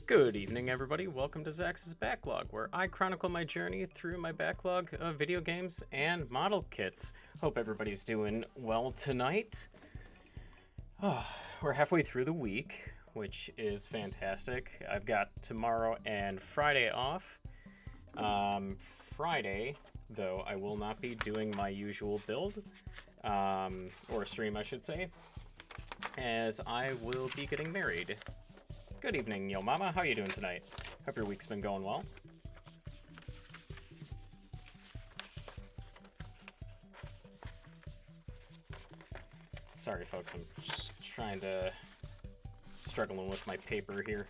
Good evening, everybody. Welcome to Zax's Backlog, where I chronicle my journey through my backlog of video games and model kits. Hope everybody's doing well tonight. We're halfway through the week, which is fantastic. I've got tomorrow and Friday off. Friday, though, I will not be doing my usual build, or stream, I should say, as I will be getting married. Good evening, Yo Mama. How you doing tonight? Hope your week's been going well. Sorry, folks. I'm just struggling with my paper here.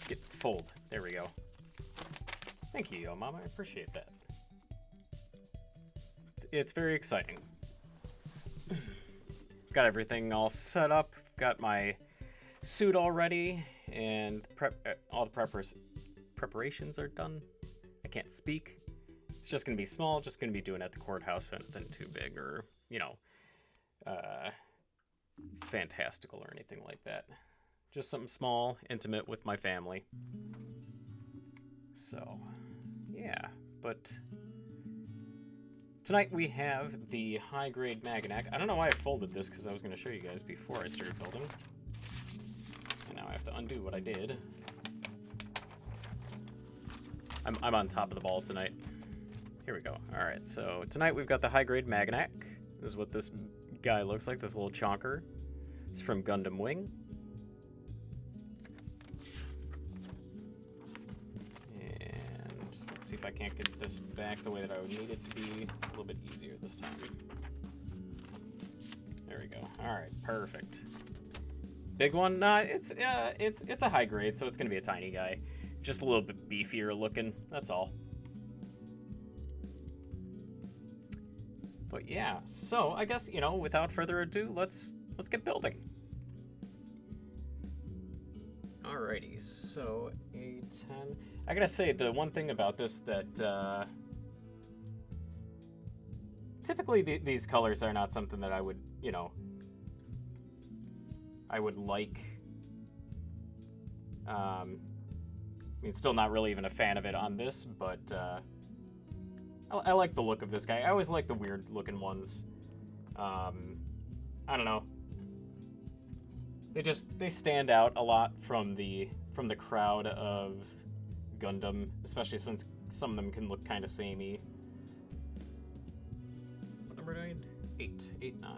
Get fold. There we go. Thank you, Yo Mama. I appreciate that. It's very exciting. Got everything all set up. Got my suit all ready, and all the preparations are done. I can't speak. It's just gonna be small, just gonna be doing it at the courthouse, nothing too big or, fantastical or anything like that. Just something small, intimate with my family. So, yeah, but tonight we have the high-grade Maganac. I don't know why I folded this, because I was going to show you guys before I started building. And now I have to undo what I did. I'm on top of the ball tonight. Here we go. Alright, so tonight we've got the high-grade Maganac. This is what this guy looks like, this little chonker. It's from Gundam Wing. And let's see if I can't get this back the way that I would need it to be a little bit easier this time. There we go. Alright, perfect. Big one? Nah, it's a high grade, so it's gonna be a tiny guy. Just a little bit beefier looking, that's all. But yeah, so I guess, without further ado, let's get building. Alrighty, so A10. I gotta say, the one thing about this that typically these colors are not something that I would, I would like. I mean, still not really even a fan of it on this, but I like the look of this guy. I always like the weird looking ones. I don't know. They stand out a lot from the crowd of Gundam, especially since some of them can look kind of samey. What number 9? 8, 8, 9,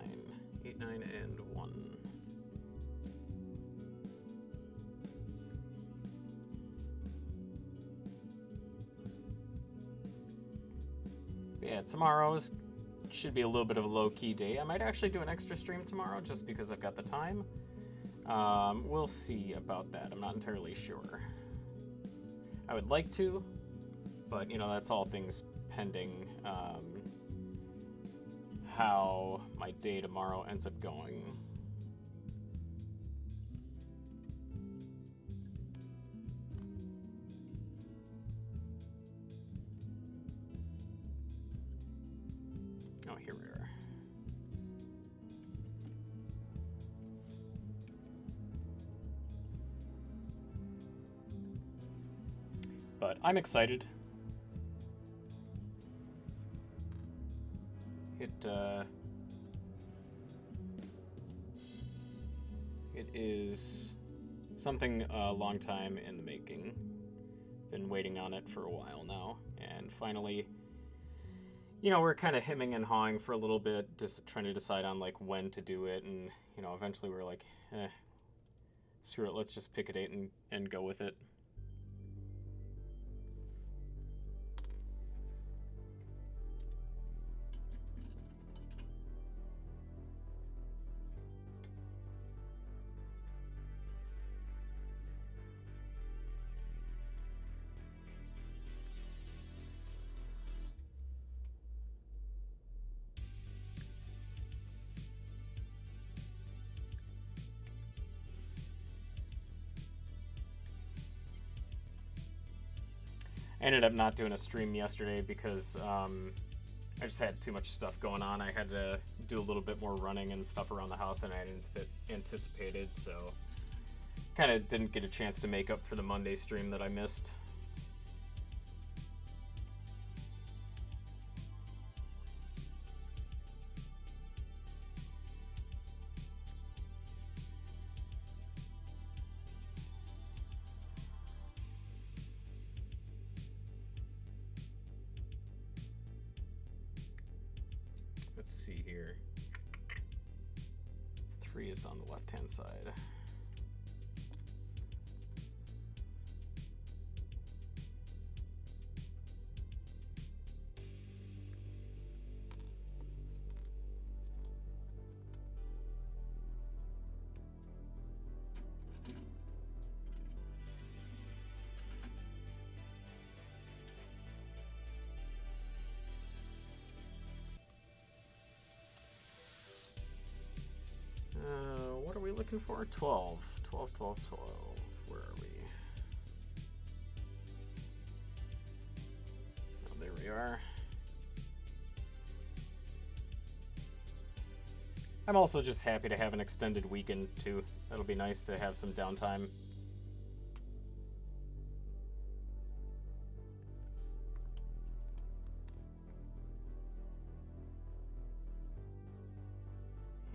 8, 9, and 1. Yeah, tomorrow's should be a little bit of a low-key day. I might actually do an extra stream tomorrow just because I've got the time. We'll see about that. I'm not entirely sure. I would like to, but, that's all things pending how my day tomorrow ends up going. Oh, here we are. But I'm excited. It is something a long time in the making. Been waiting on it for a while now, and finally, we're kind of hemming and hawing for a little bit, just trying to decide on when to do it, and eventually we're like, screw it, let's just pick a date and go with it. I ended up not doing a stream yesterday because I just had too much stuff going on. I had to do a little bit more running and stuff around the house than I had anticipated, so Kind of didn't get a chance to make up for the Monday stream that I missed. Let's see here. 3 is on the left-hand side. What are we looking for? 12. 12, 12, 12. Where are we? Oh, there we are. I'm also just happy to have an extended weekend, too. That'll be nice to have some downtime.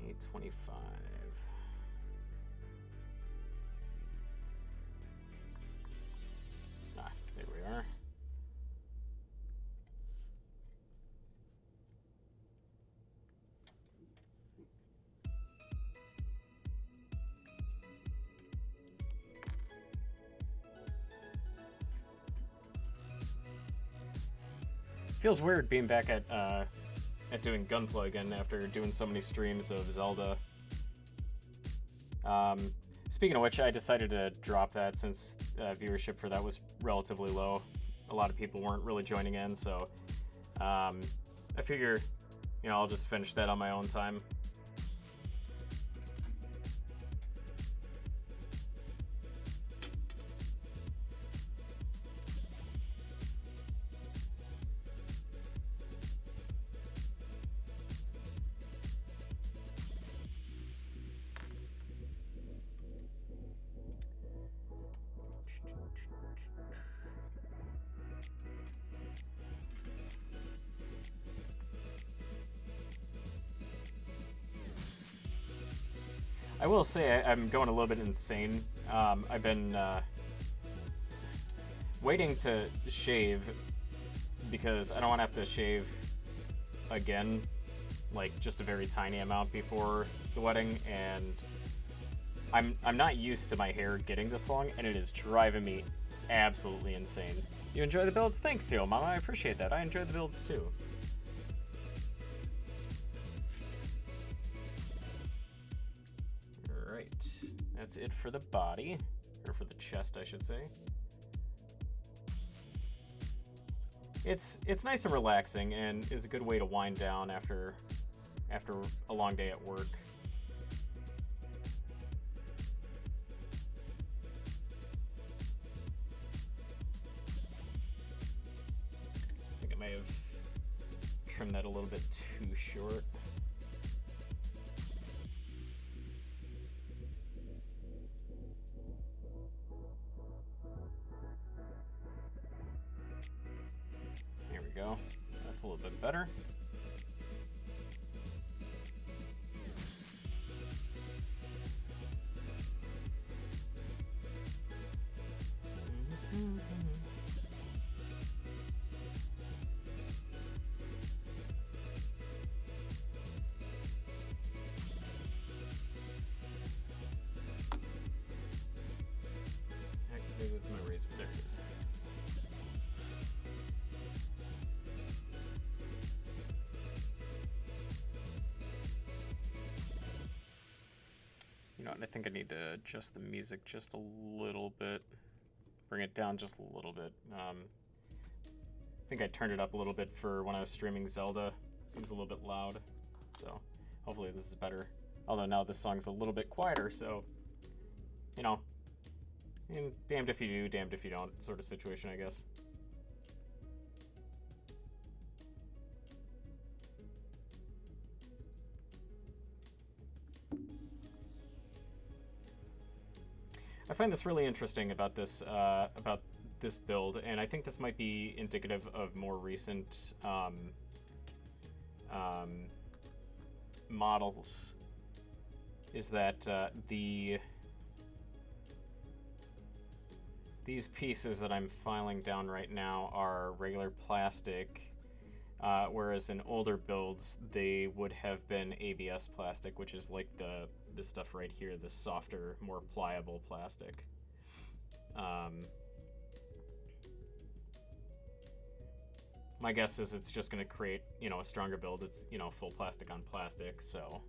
$8.25. Ah, there we are. Feels weird being back at doing Gunpla again after doing so many streams of Zelda. Speaking of which, I decided to drop that since viewership for that was relatively low. A lot of people weren't really joining in, so I figure, you know, I'll just finish that on my own time. I will say I'm going a little bit insane. I've been waiting to shave because I don't want to have to shave again, like just a very tiny amount before the wedding, and I'm not used to my hair getting this long, and it is driving me absolutely insane. You enjoy the builds? Thanks, Tio Mama. I appreciate that. I enjoy the builds too. That's it for the body, or for the chest, I should say. It's nice and relaxing, and is a good way to wind down after a long day at work. I think I may have trimmed that a little bit too short. That's a little bit better. Activated my razor. There it is. I think I need to adjust the music just a little bit. Bring it down just a little bit. I think I turned it up a little bit for when I was streaming Zelda. Seems a little bit loud. So hopefully this is better. Although now this song's a little bit quieter, so, you know, damned if you do, damned if you don't sort of situation, I guess. I find this really interesting about this build, and I think this might be indicative of more recent models. Is that these pieces that I'm filing down right now are regular plastic, whereas in older builds they would have been ABS plastic, which is like this stuff right here, this softer, more pliable plastic. My guess is it's just going to create, you know, a stronger build. It's, you know, full plastic on plastic, so.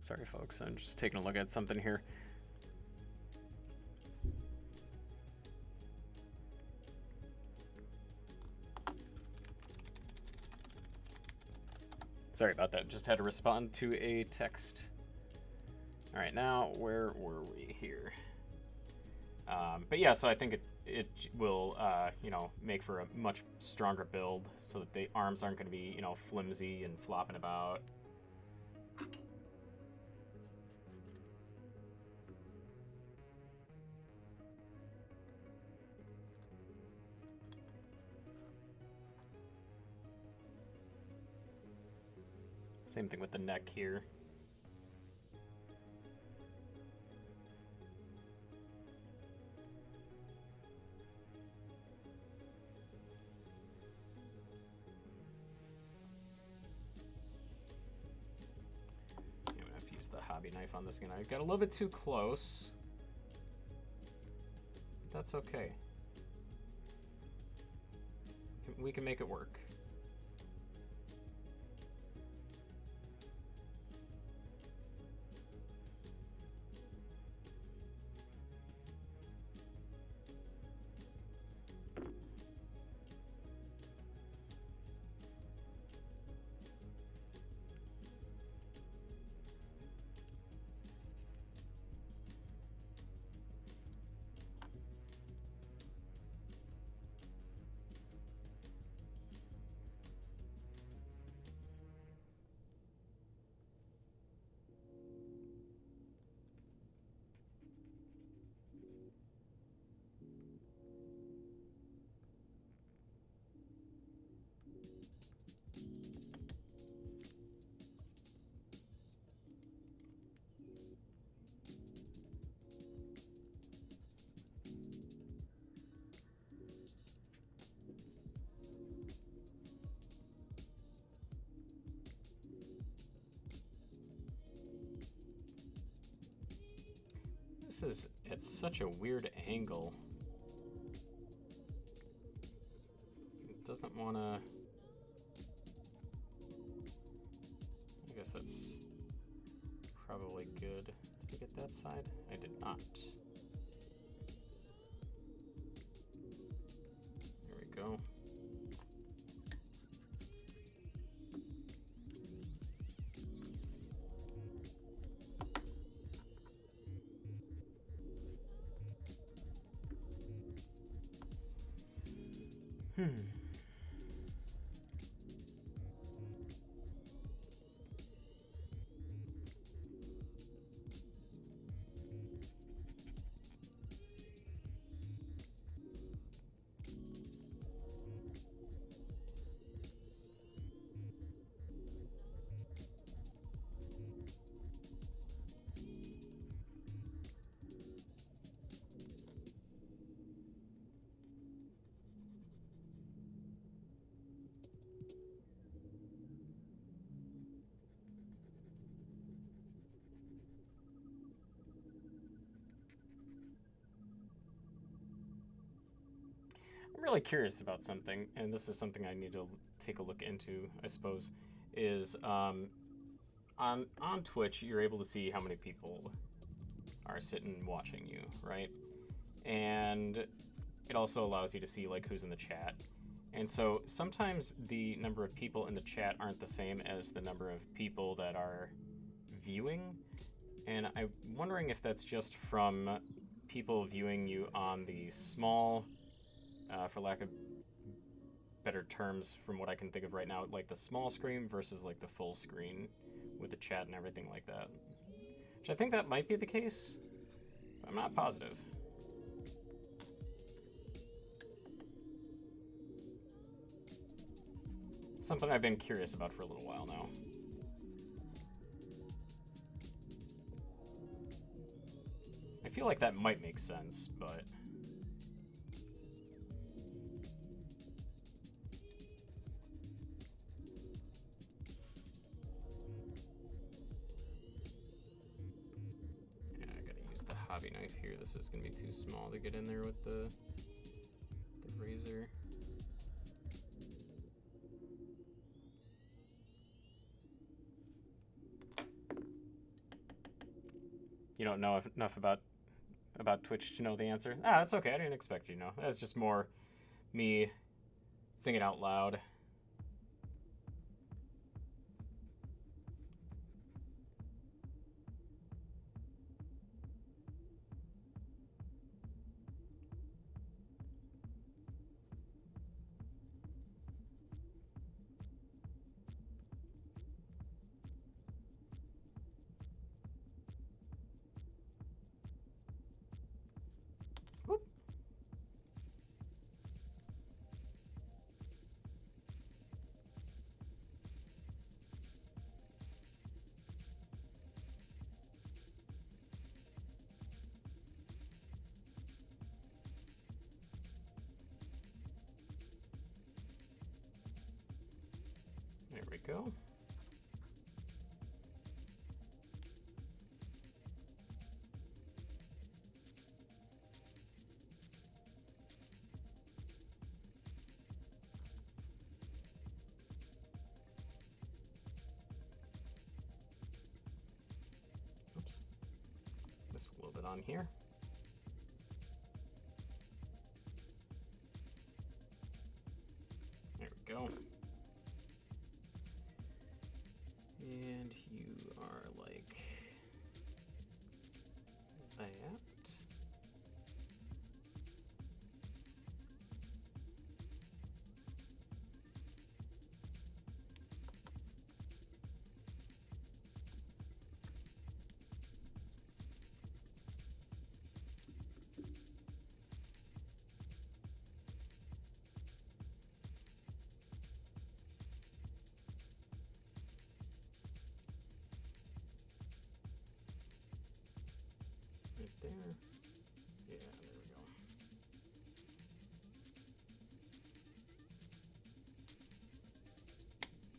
Sorry, folks, I'm just taking a look at something here. Sorry about that, just had to respond to a text. All right, now, where were we here? But yeah, so I think it will, you know, make for a much stronger build so that the arms aren't gonna be, you know, flimsy and flopping about. Same thing with the neck here. I'm gonna have to use the hobby knife on this again. I got a little bit too close, but that's okay. We can make it work. This is at such a weird angle. It doesn't want to... I guess that's probably good. Did I get that side? I did not. There we go. I'm really curious about something, and this is something I need to take a look into, I suppose, is on Twitch, you're able to see how many people are sitting watching you, right? And it also allows you to see like who's in the chat. And so sometimes the number of people in the chat aren't the same as the number of people that are viewing. And I'm wondering if that's just from people viewing you on the small for lack of better terms from what I can think of right now, like the small screen versus like the full screen with the chat and everything like that. Which I think that might be the case, but I'm not positive. Something I've been curious about for a little while now. I feel like that might make sense, but... yeah, I gotta use the hobby knife here. This is gonna be too small to get in there with the razor. You don't know enough about Twitch to know the answer? Ah, that's okay. I didn't expect you to know. That's just more me thinking out loud. Whoop. There we go. Oops. This a little bit on here. There we go. And you are like that. Right there. Yeah, there we go.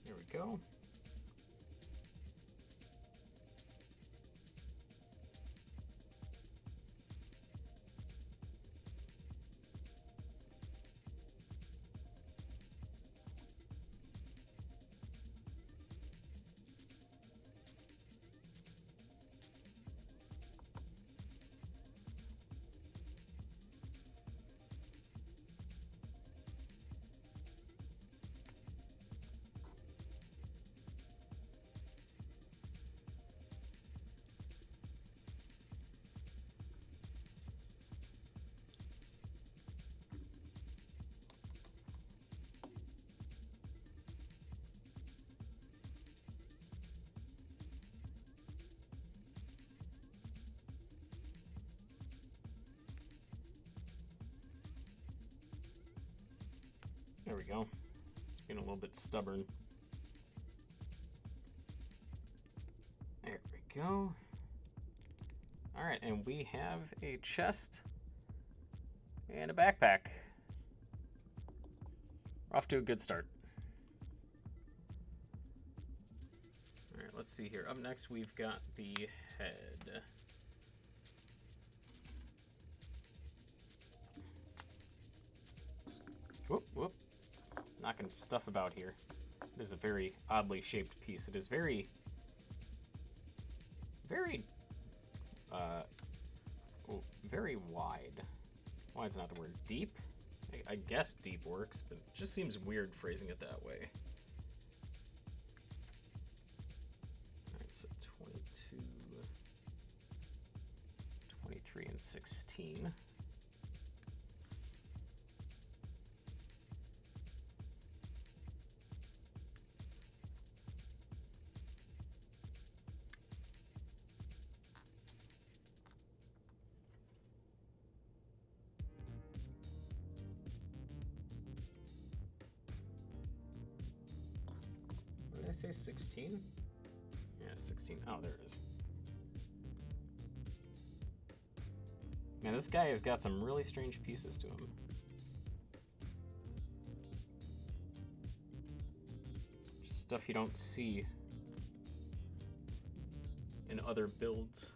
There we go. There we go. It's being a little bit stubborn. There we go. All right, and we have a chest and a backpack. We're off to a good start. All right, let's see here. Up next, we've got the head. Whoop, whoop. Knocking stuff about here. It is a very oddly shaped piece. It is very, very wide. Why is not the word deep? I guess deep works, but it just seems weird phrasing it that way. All right, so 22, 23, and 16. Did I say 16? Yeah, 16. Oh, there it is. Man, this guy has got some really strange pieces to him. Stuff you don't see in other builds.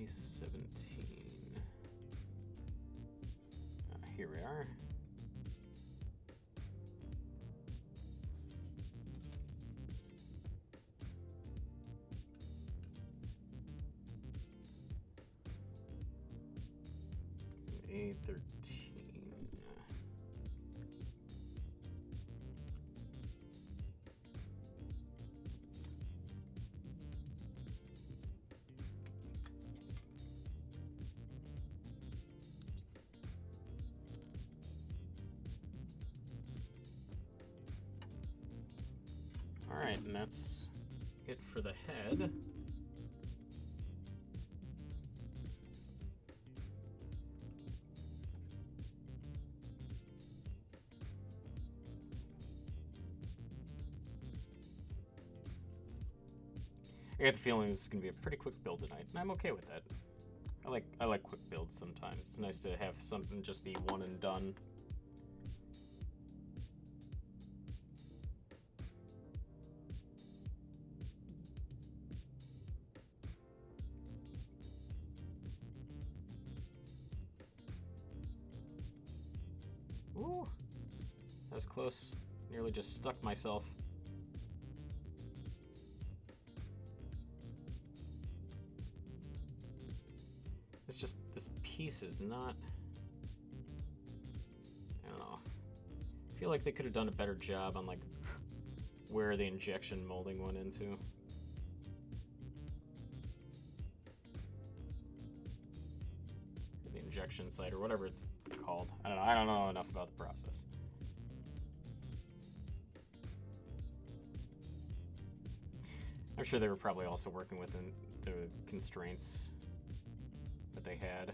A17. Here we are. A13. Alright, and that's it for the head. I get the feeling this is going to be a pretty quick build tonight, and I'm okay with that. I like quick builds sometimes. It's nice to have something just be one and done. Ooh, that was close. Nearly just stuck myself. It's just, this piece is not, I don't know. I feel like they could have done a better job on like where the injection molding went into. The injection site or whatever it's called. I don't know enough about the process. I'm sure they were probably also working within the constraints that they had.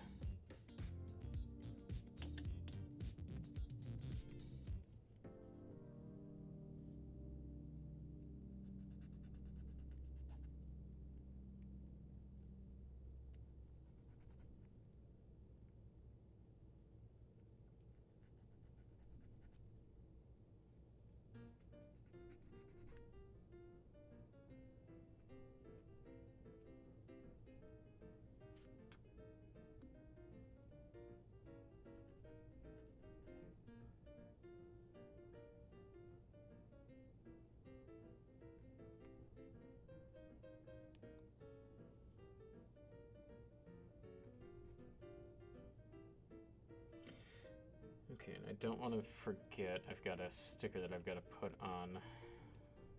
Okay, and I don't want to forget, I've got a sticker that I've got to put on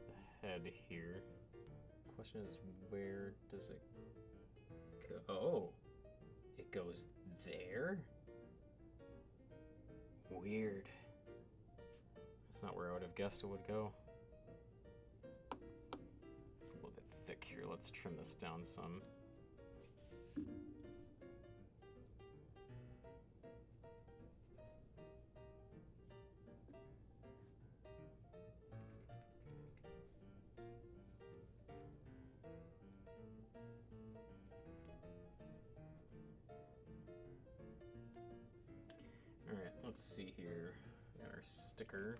the head here. Question is, where does it go? Oh, it goes there? Weird. That's not where I would have guessed it would go. It's a little bit thick here. Let's trim this down some. Alright, let's see here. We got our sticker.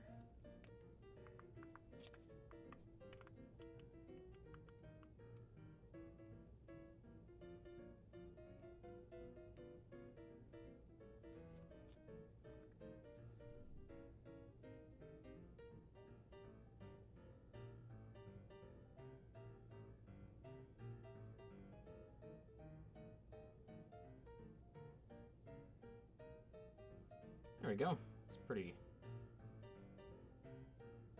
There we go. It's pretty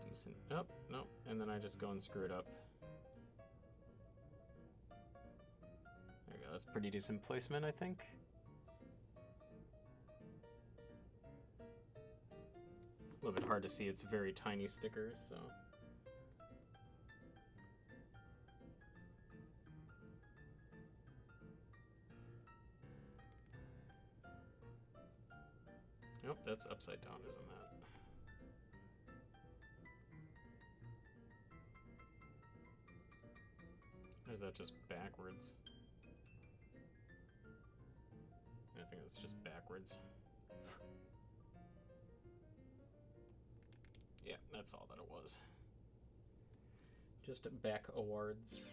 decent. Oh, no. And then I just go and screw it up. There we go. That's pretty decent placement, I think. A little bit hard to see, it's a very tiny sticker, so. Nope, that's upside down, isn't that? Or is that just backwards? I think it's just backwards. Yeah, that's all that it was. Just backwards.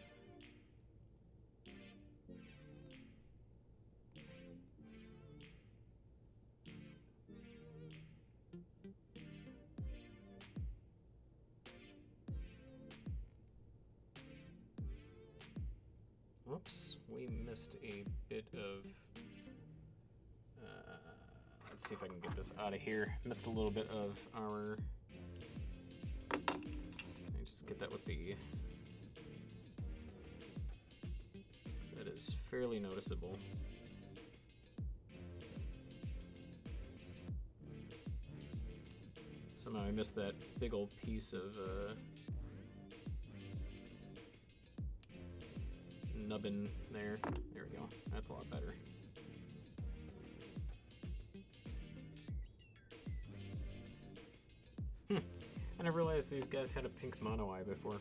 Oops, we missed a bit of... let's see if I can get this out of here. Missed a little bit of our... I just get that with the... That is fairly noticeable. Somehow I missed that big old piece of nubbin there. There we go. That's a lot better. I never realized these guys had a pink mono eye before.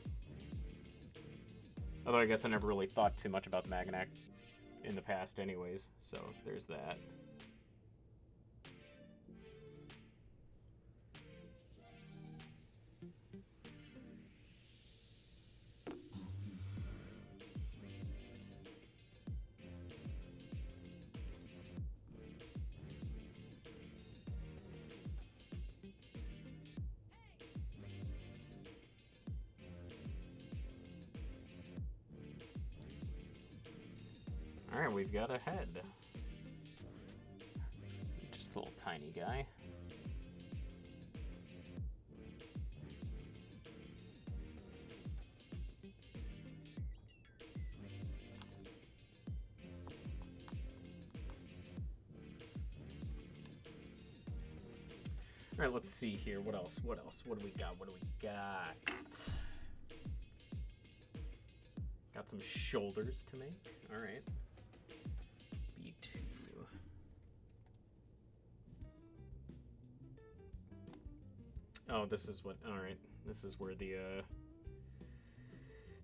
Although I guess I never really thought too much about Maganac in the past anyways, so there's that. Alright, we've got a head. Just a little tiny guy. Alright, let's see here. What else? What else? What do we got? What do we got? Got some shoulders to make. Alright. Oh, this is what, alright, this is where the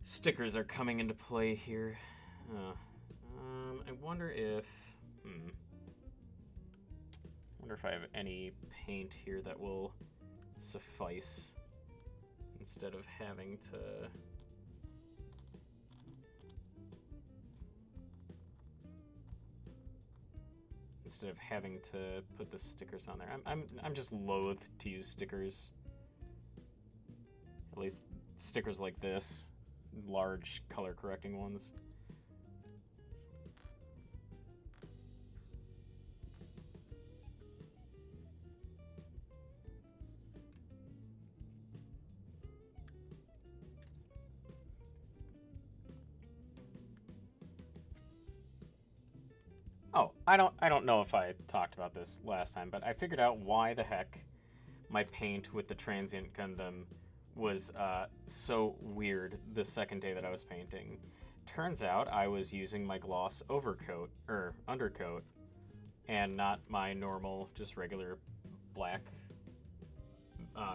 stickers are coming into play here. I wonder if, I have any paint here that will suffice instead of having to... Instead of having to put the stickers on there. I'm just loath to use stickers. At least stickers like this, large color correcting ones. Oh, I don't know if I talked about this last time, but I figured out why the heck my paint with the Transient Gundam was so weird the second day that I was painting. Turns out I was using my gloss overcoat, or undercoat, and not my normal, just regular black,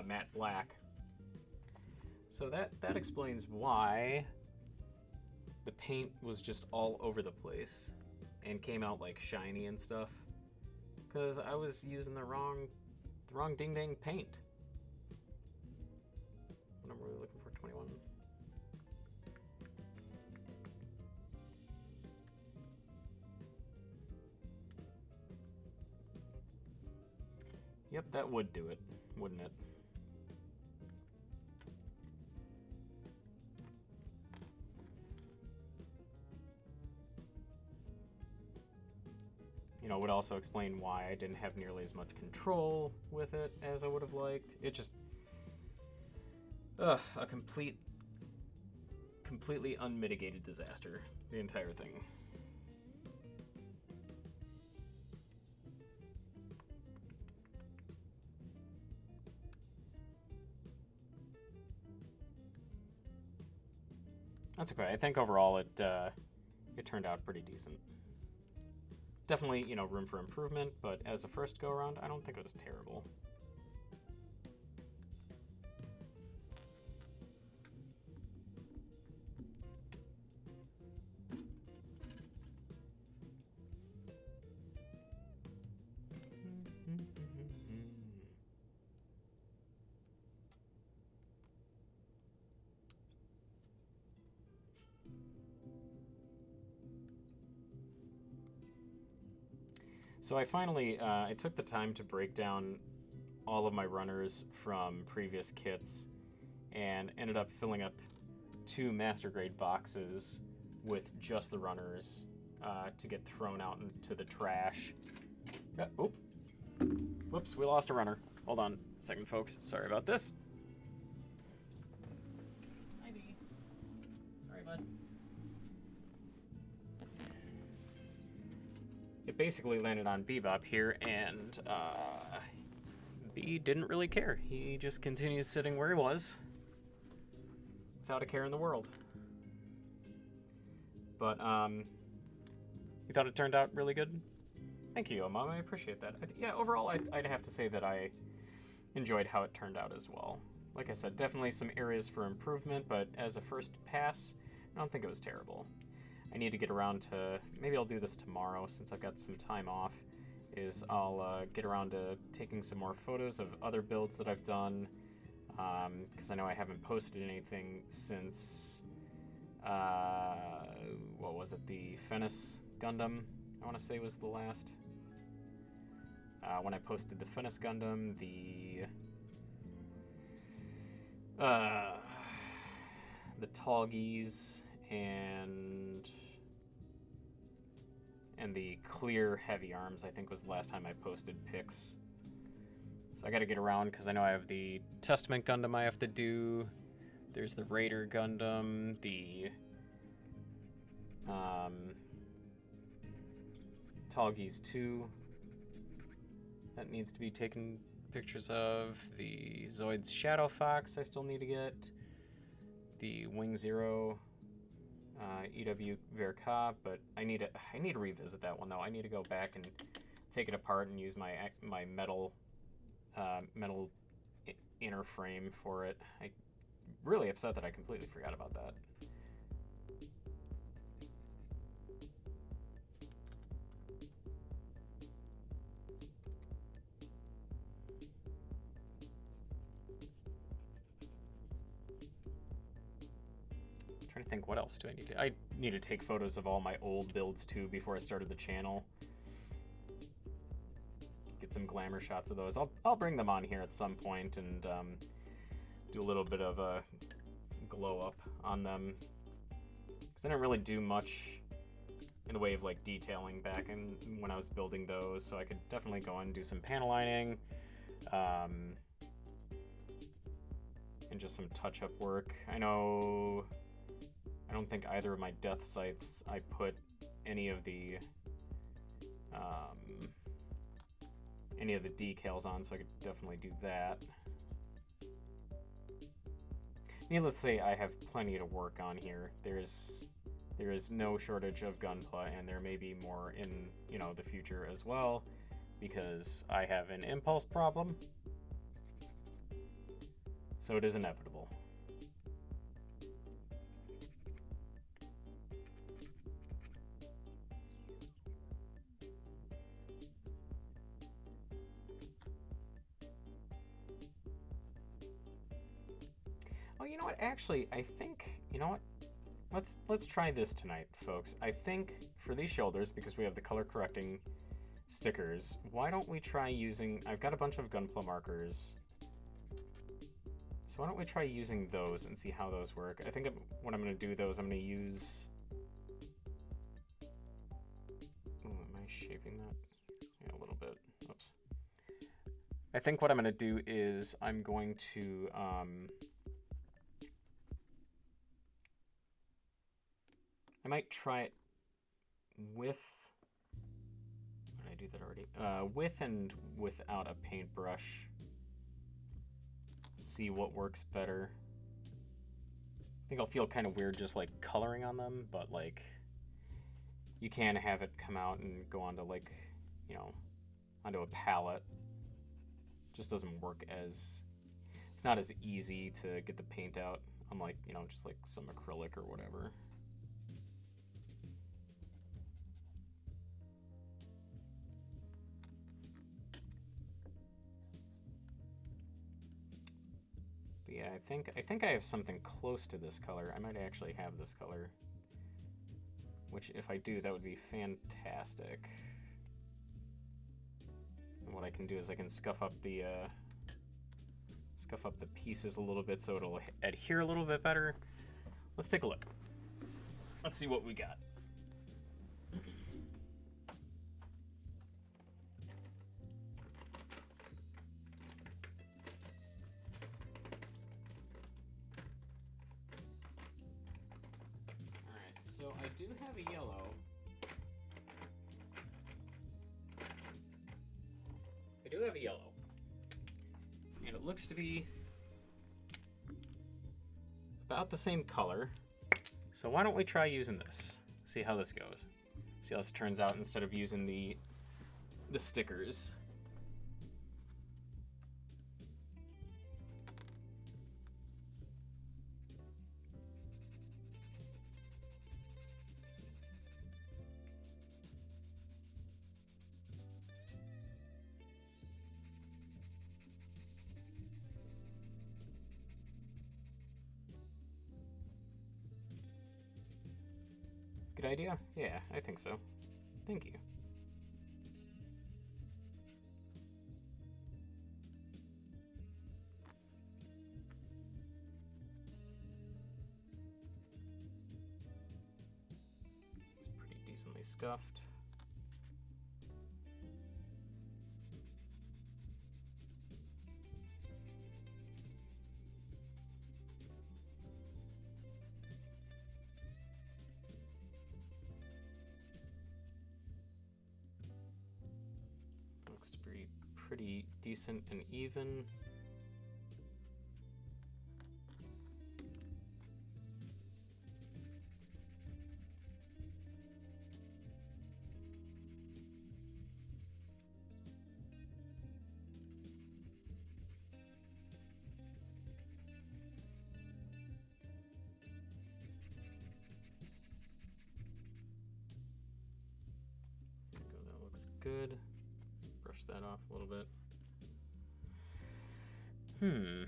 matte black. So that explains why the paint was just all over the place and came out like shiny and stuff, because I was using the wrong ding dang paint. What number were we looking for? 21. Yep, that would do it, wouldn't it? You know, would also explain why I didn't have nearly as much control with it as I would have liked. It just, a completely unmitigated disaster, the entire thing. That's okay. I think overall it turned out pretty decent. Definitely, you know, room for improvement, but as a first go around, I don't think it was terrible. So I finally, I took the time to break down all of my runners from previous kits and ended up filling up 2 master grade boxes with just the runners to get thrown out into the trash. Oh, whoops, we lost a runner. Hold on a second, folks. Sorry about this. Hi, B. Sorry, bud. It basically landed on Bebop here, and B didn't really care. He just continued sitting where he was without a care in the world. But you thought it turned out really good? Thank you, Mom. I appreciate that. Yeah, overall, I'd have to say that I enjoyed how it turned out as well. Like I said, definitely some areas for improvement, but as a first pass, I don't think it was terrible. I need to get around to, maybe I'll do this tomorrow since I've got some time off, is I'll get around to taking some more photos of other builds that I've done, because I know I haven't posted anything since, what was it, the Fennis Gundam, I want to say was the last. When I posted the Fennis Gundam, the Tallgeese, and the clear heavy arms, I think was the last time I posted pics. So I gotta get around because I know I have the Testament Gundam I have to do. There's the Raider Gundam, the Tallgeese 2 that needs to be taken pictures of. The Zoid's Shadow Fox I still need to get. The Wing Zero EW Verka, but I need to revisit that one though. I need to go back and take it apart and use my metal inner frame for it. I'm really upset that I completely forgot about that. Trying to think, what else do I need to... I need to take photos of all my old builds too before I started the channel. Get some glamour shots of those. I'll bring them on here at some point and do a little bit of a glow up on them, because I didn't really do much in the way of like detailing back in when I was building those, so I could definitely go and do some panel lining and just some touch-up work. I don't think either of my death sites I put any of the decals on, so I could definitely do that. Needless to say, I have plenty to work on here. There is no shortage of Gunpla, and there may be more in, you know, the future as well, because I have an impulse problem, so it is inevitable. Oh, you know what? Actually, I think, you know what? Let's try this tonight, folks. I think for these shoulders, because we have the color correcting stickers, why don't we try using... I've got a bunch of Gunpla markers, so why don't we try using those and see how those work? I think what I'm going to do, though, is I'm going to use... Ooh, am I shaping that? Yeah, a little bit. Oops. I think what I'm going to do is I'm going to... I might try it with... Did I do that already? With and without a paintbrush. See what works better. think I'll feel kind of weird just like coloring on them, but like you can have it come out and go onto like, you know, onto a palette. Just doesn't work as, it's not as easy to get the paint out, unlike, you know, just like some acrylic or whatever. But yeah, I think I have something close to this color. I might actually have this color, which if I do, that would be fantastic. And what I can do is I can scuff up the pieces a little bit so it'll adhere a little bit better. Let's take a look. Let's see what we got. Alright, so I do have a yellow. I do have a yellow. And it looks to be about the same color. So why don't we try using this? See how this goes. See how this turns out instead of using the stickers. Good idea? Yeah, I think so. Thank you. It's pretty decently scuffed. Looks to be pretty decent and even. That looks good. Brush that off a little bit. There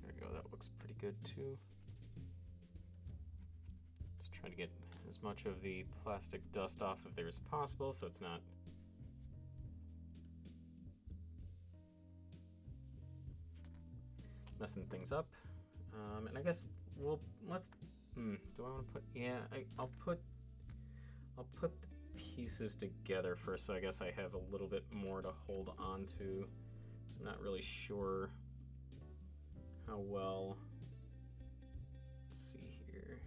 we go, that looks pretty good too. Just trying to get as much of the plastic dust off of there as possible so it's not messing things up. And I guess let's, do I want to put, yeah, I'll put the pieces together first, so I guess I have a little bit more to hold on to. So I'm not really sure how well, let's see here.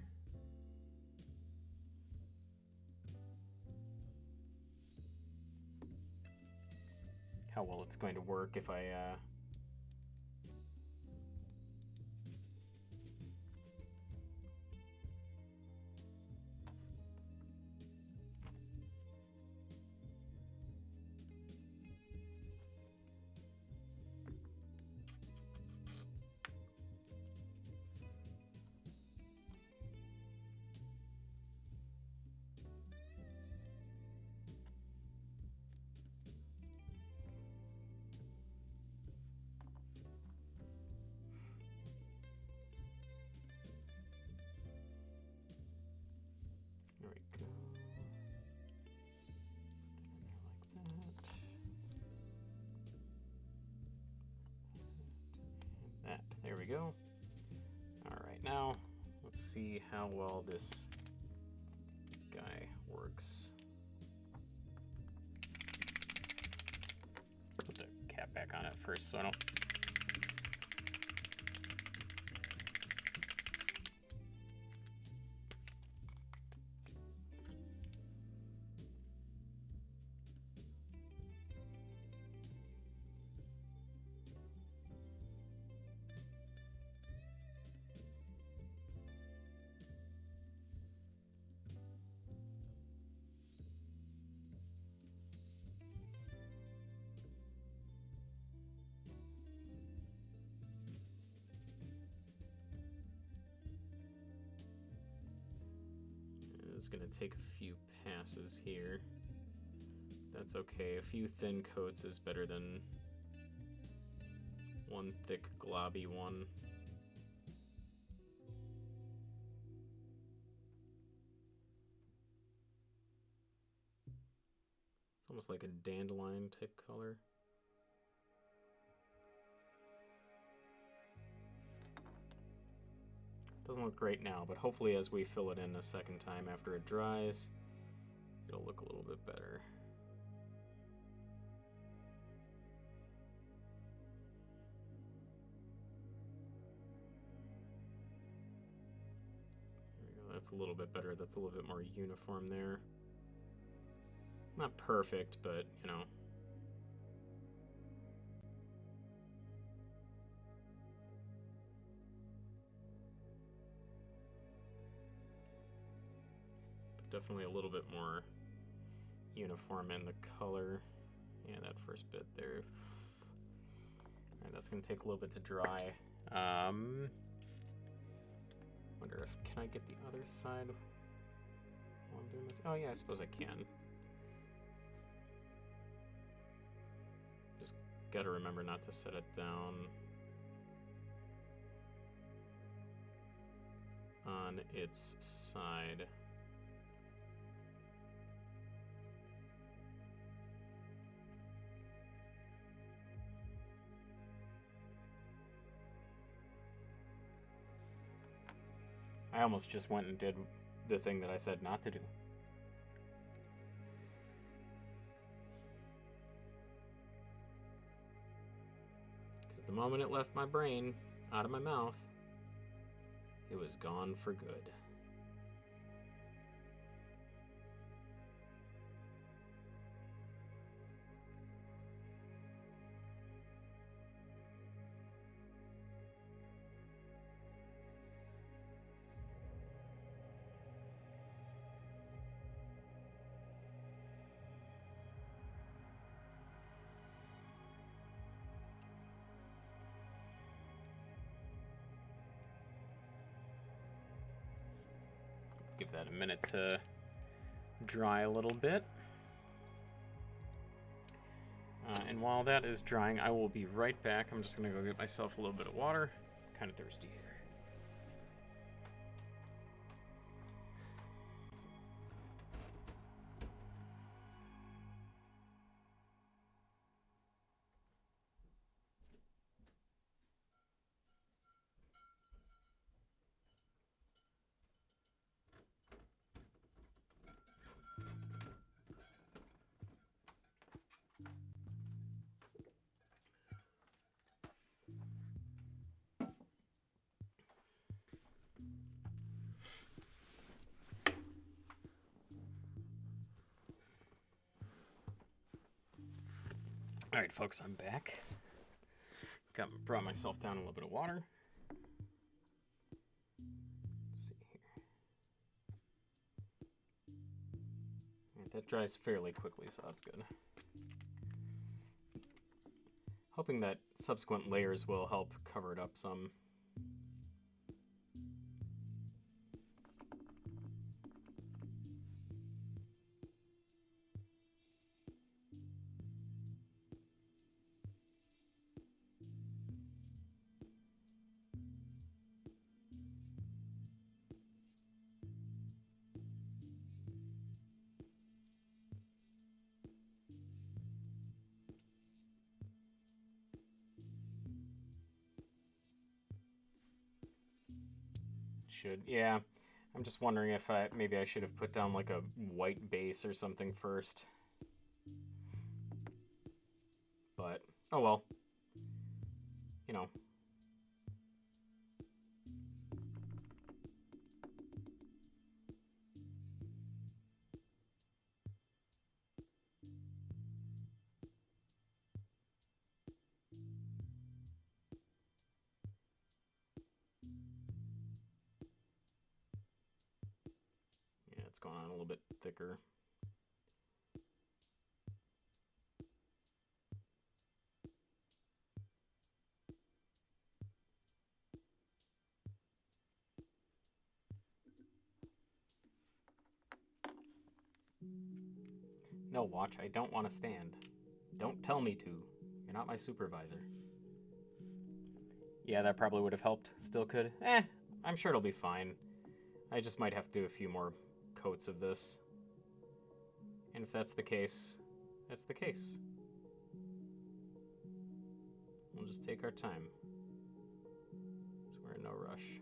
How well it's going to work if I, there we go. Like that. There we go. All right, now let's see how well this guy works. Let's put the cap back on it first so I don't is going to take a few passes here. That's okay. A few thin coats is better than one thick globby one. It's almost like a dandelion type color. Doesn't look great now, but hopefully as we fill it in a second time after it dries, it'll look a little bit better. There we go. That's a little bit better. That's a little bit more uniform there. Not perfect, but, you know. Definitely a little bit more uniform in the color. Yeah, that first bit there. Alright, that's going to take a little bit to dry. Wonder if, can I get the other side while I'm doing this? Oh yeah, I suppose I can. Just gotta remember not to set it down on its side. I almost just went and did the thing that I said not to do. Because the moment it left my brain, out of my mouth, it was gone for good. Give that a minute to dry a little bit. And while that is drying, I will be right back. I'm just going to go get myself a little bit of water. Kind of thirsty here. All right, folks, I'm back. Brought myself down a little bit of water. Let's see here. All right, that dries fairly quickly, so that's good. Hoping that subsequent layers will help cover it up some. Should, yeah. I'm just wondering if maybe I should have put down like a white base or something first. But, oh well. You know. Yeah, it's going on a little bit thicker. No, watch, I don't want to stand. Don't tell me to. You're not my supervisor. Yeah, that probably would have helped. Still could. I'm sure it'll be fine. I just might have to do a few more coats of this. And if that's the case, that's the case. We'll just take our time. So we're in no rush.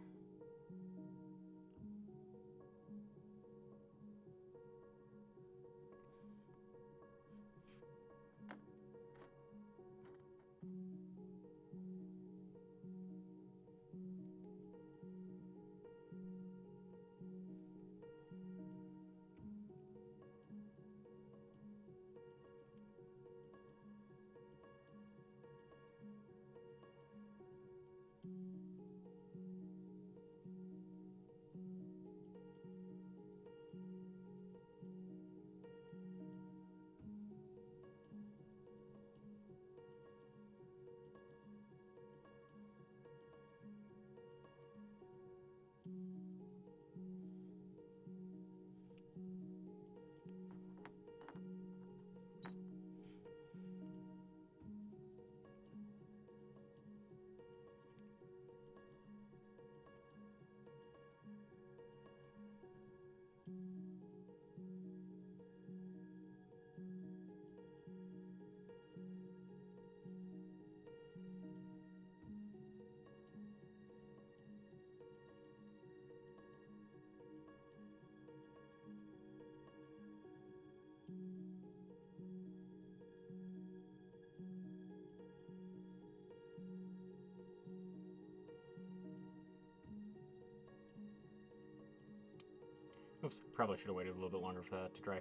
Oops, probably should have waited a little bit longer for that to dry.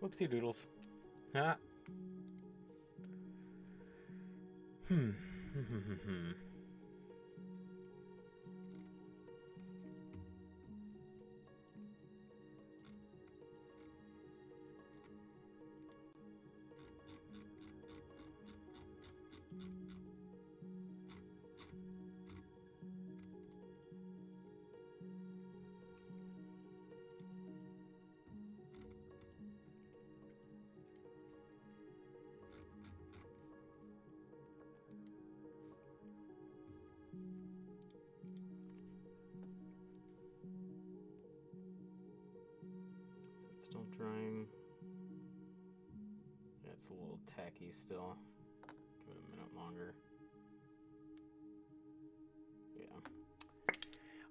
Whoopsie doodles. Ah. Still drying. Yeah, it's a little tacky still. Give it a minute longer. Yeah.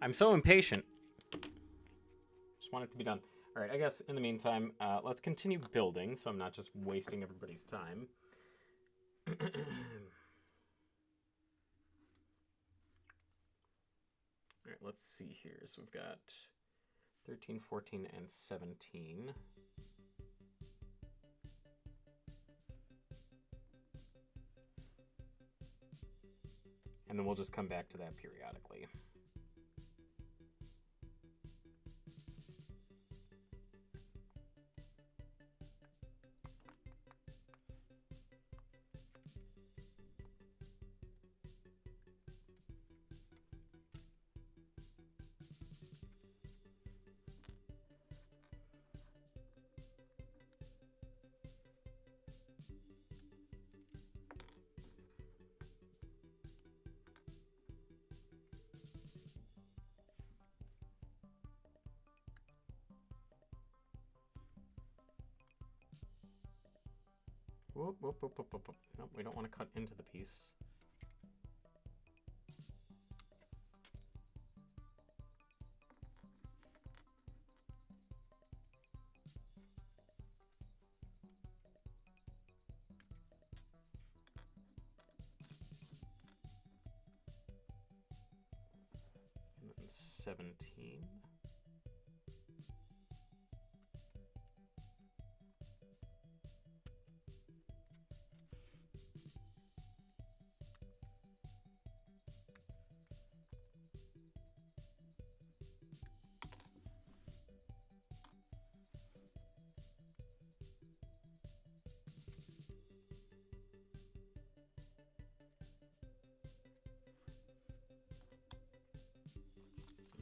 I'm so impatient. Just want it to be done. All right, I guess in the meantime, let's continue building so I'm not just wasting everybody's time. All right, let's see here. So we've got 13, 14, and 17. And then we'll just come back to that periodically. Whoop, whoop, whoop, whoop, whoop, whoop. Nope, we don't want to cut into the piece. And then 17.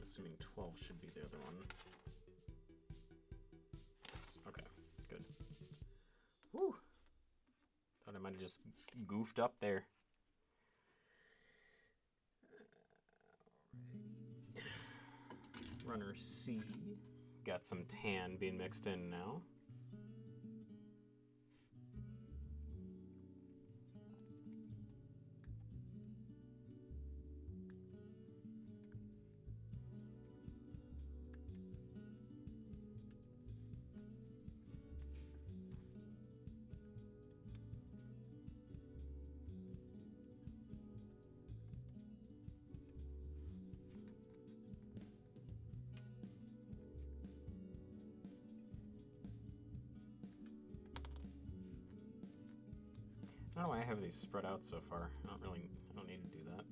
Assuming 12 should be the other one. Yes, okay, good. of just goofed up there. Runner C. Got some tan being mixed in now. I don't know why I have these spread out so far. I don't need to do that.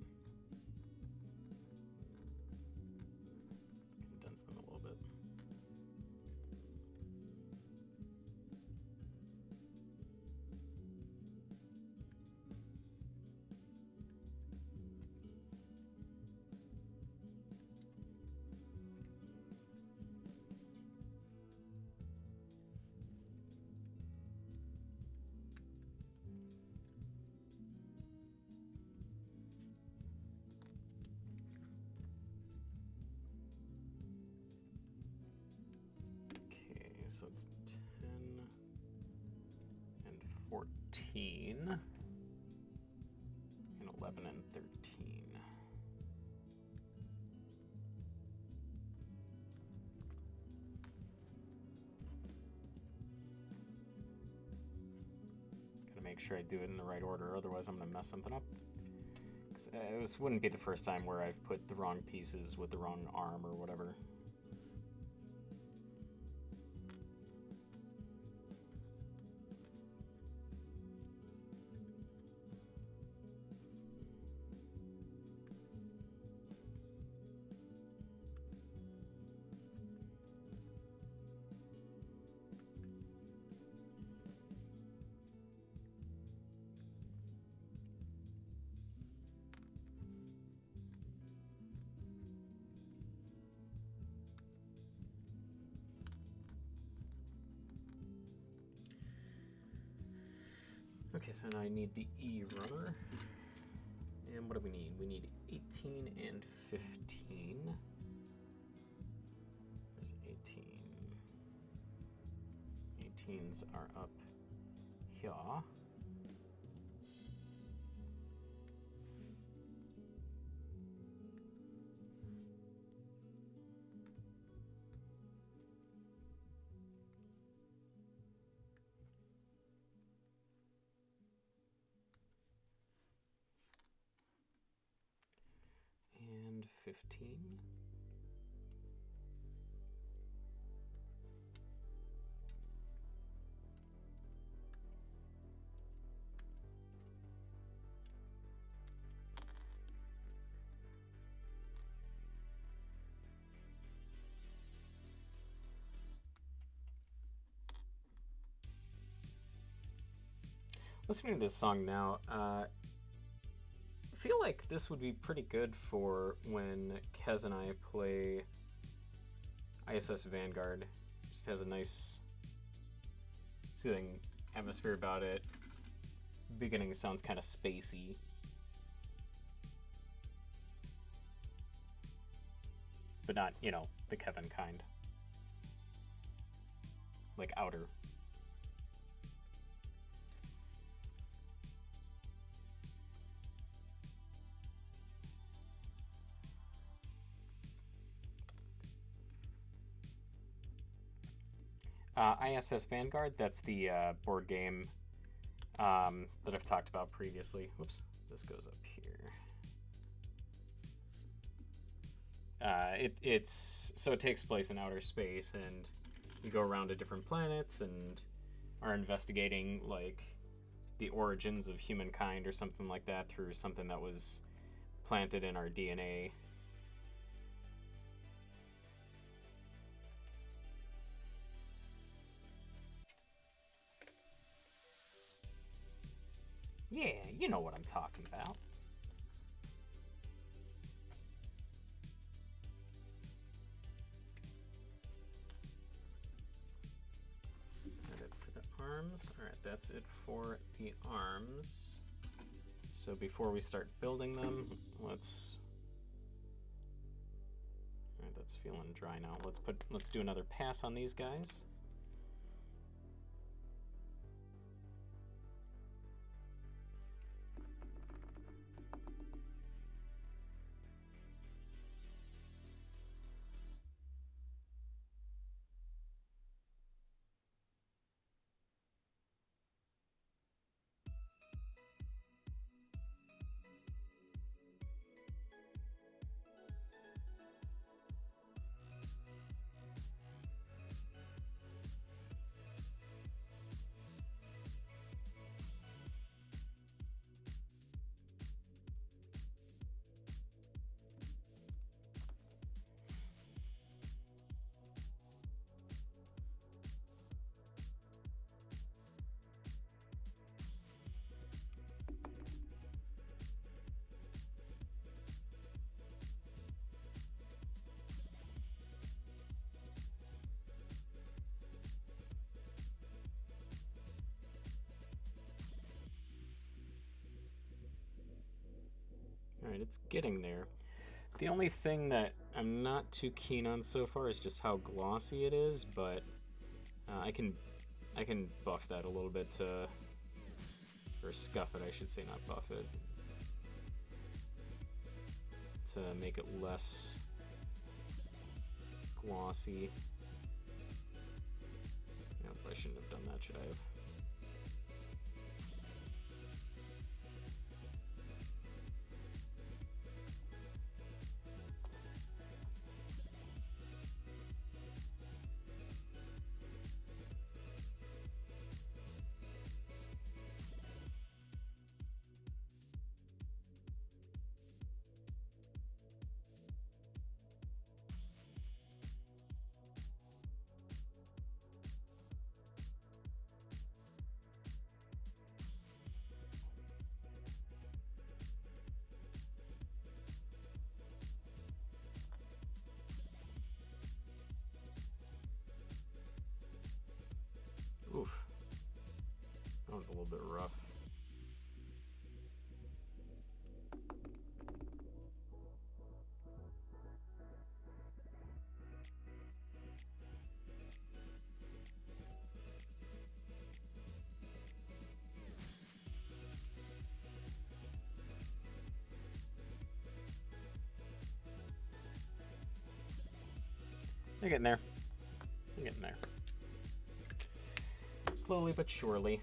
Condense them a little bit. So it's 10 and 14 and 11 and 13. Gotta make sure I do it in the right order, otherwise I'm gonna mess something up. This wouldn't be the first time where I've put the wrong pieces with the wrong arm or whatever. Okay, so now I need the E runner. And what do we need? We need 18 and 15. There's 18. 18s are up here. And 15. Listening to this song now, I feel like this would be pretty good for when Kez and I play ISS Vanguard. Just has a nice soothing atmosphere about it. Beginning sounds kind of spacey. But not, you know, the Kevin kind. Like outer. ISS Vanguard, that's the board game that I've talked about previously. Whoops, this goes up here. It takes place in outer space, and you go around to different planets and are investigating like the origins of humankind or something like that through something that was planted in our DNA. Yeah, you know what I'm talking about. Is that it for the arm? arms. Alright, that's it for the arms. So before we start building them, let's... Alright, that's feeling dry now. Let's do another pass on these guys. Alright, it's getting there. The only thing that I'm not too keen on so far is just how glossy it is, but I can buff that a little bit to, or scuff it, I should say, not buff it, to make it less glossy. Nope, I shouldn't have done that, should I have? Oof. That one's a little bit rough. They're getting there. They're getting there. Slowly but surely.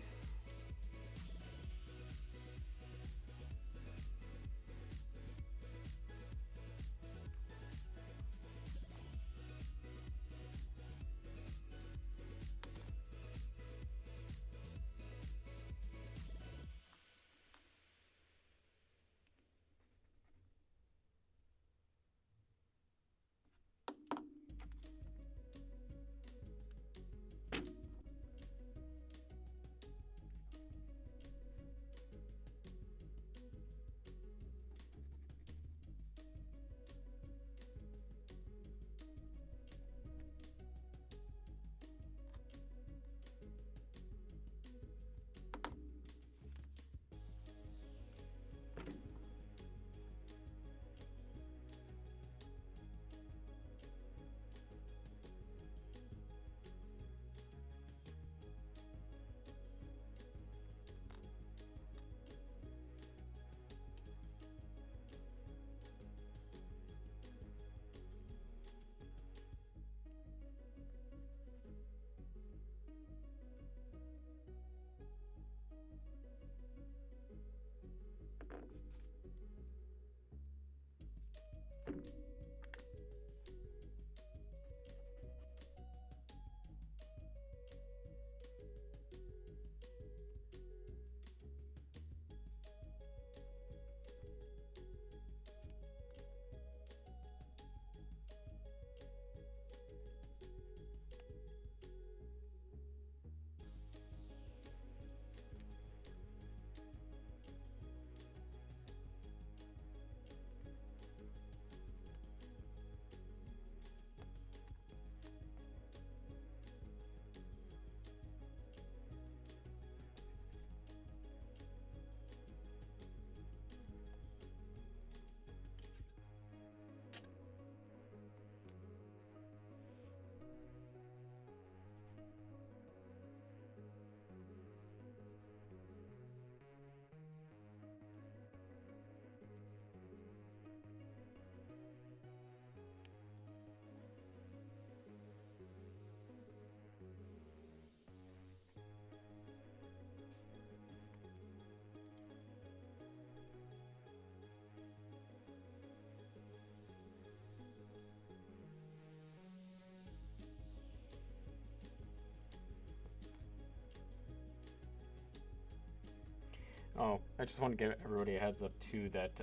Oh, I just want to give everybody a heads up too that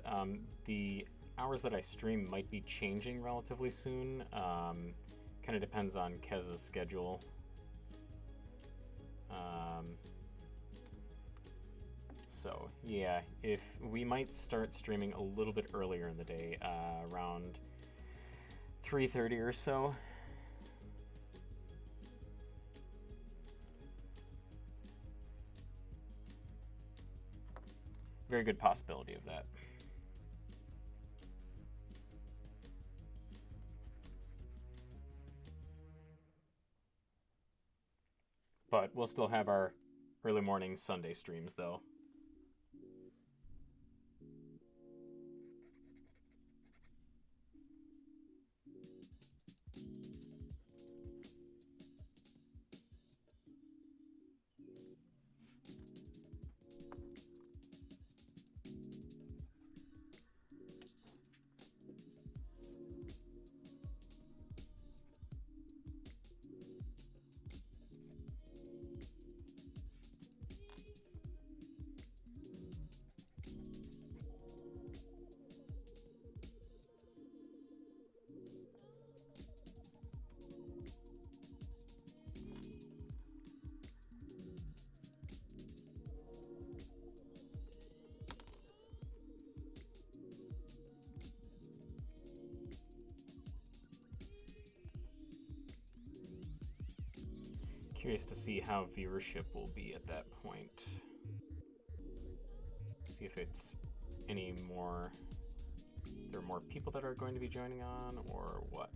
the hours that I stream might be changing relatively soon. Kind of depends on Kez's schedule. So yeah, if we might start streaming a little bit earlier in the day, around 3:30 or so. Very good possibility of that. But we'll still have our early morning Sunday streams though. Curious to see how viewership will be at that point. See if it's any more. There are more people that are going to be joining on, or what?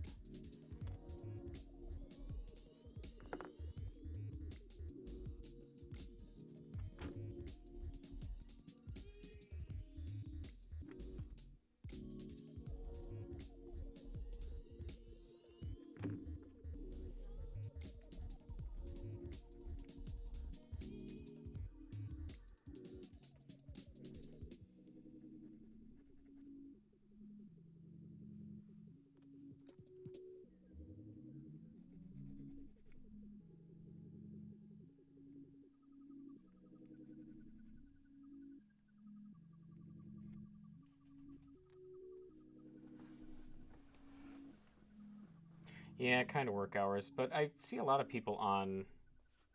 Yeah, kind of work hours, but I see a lot of people on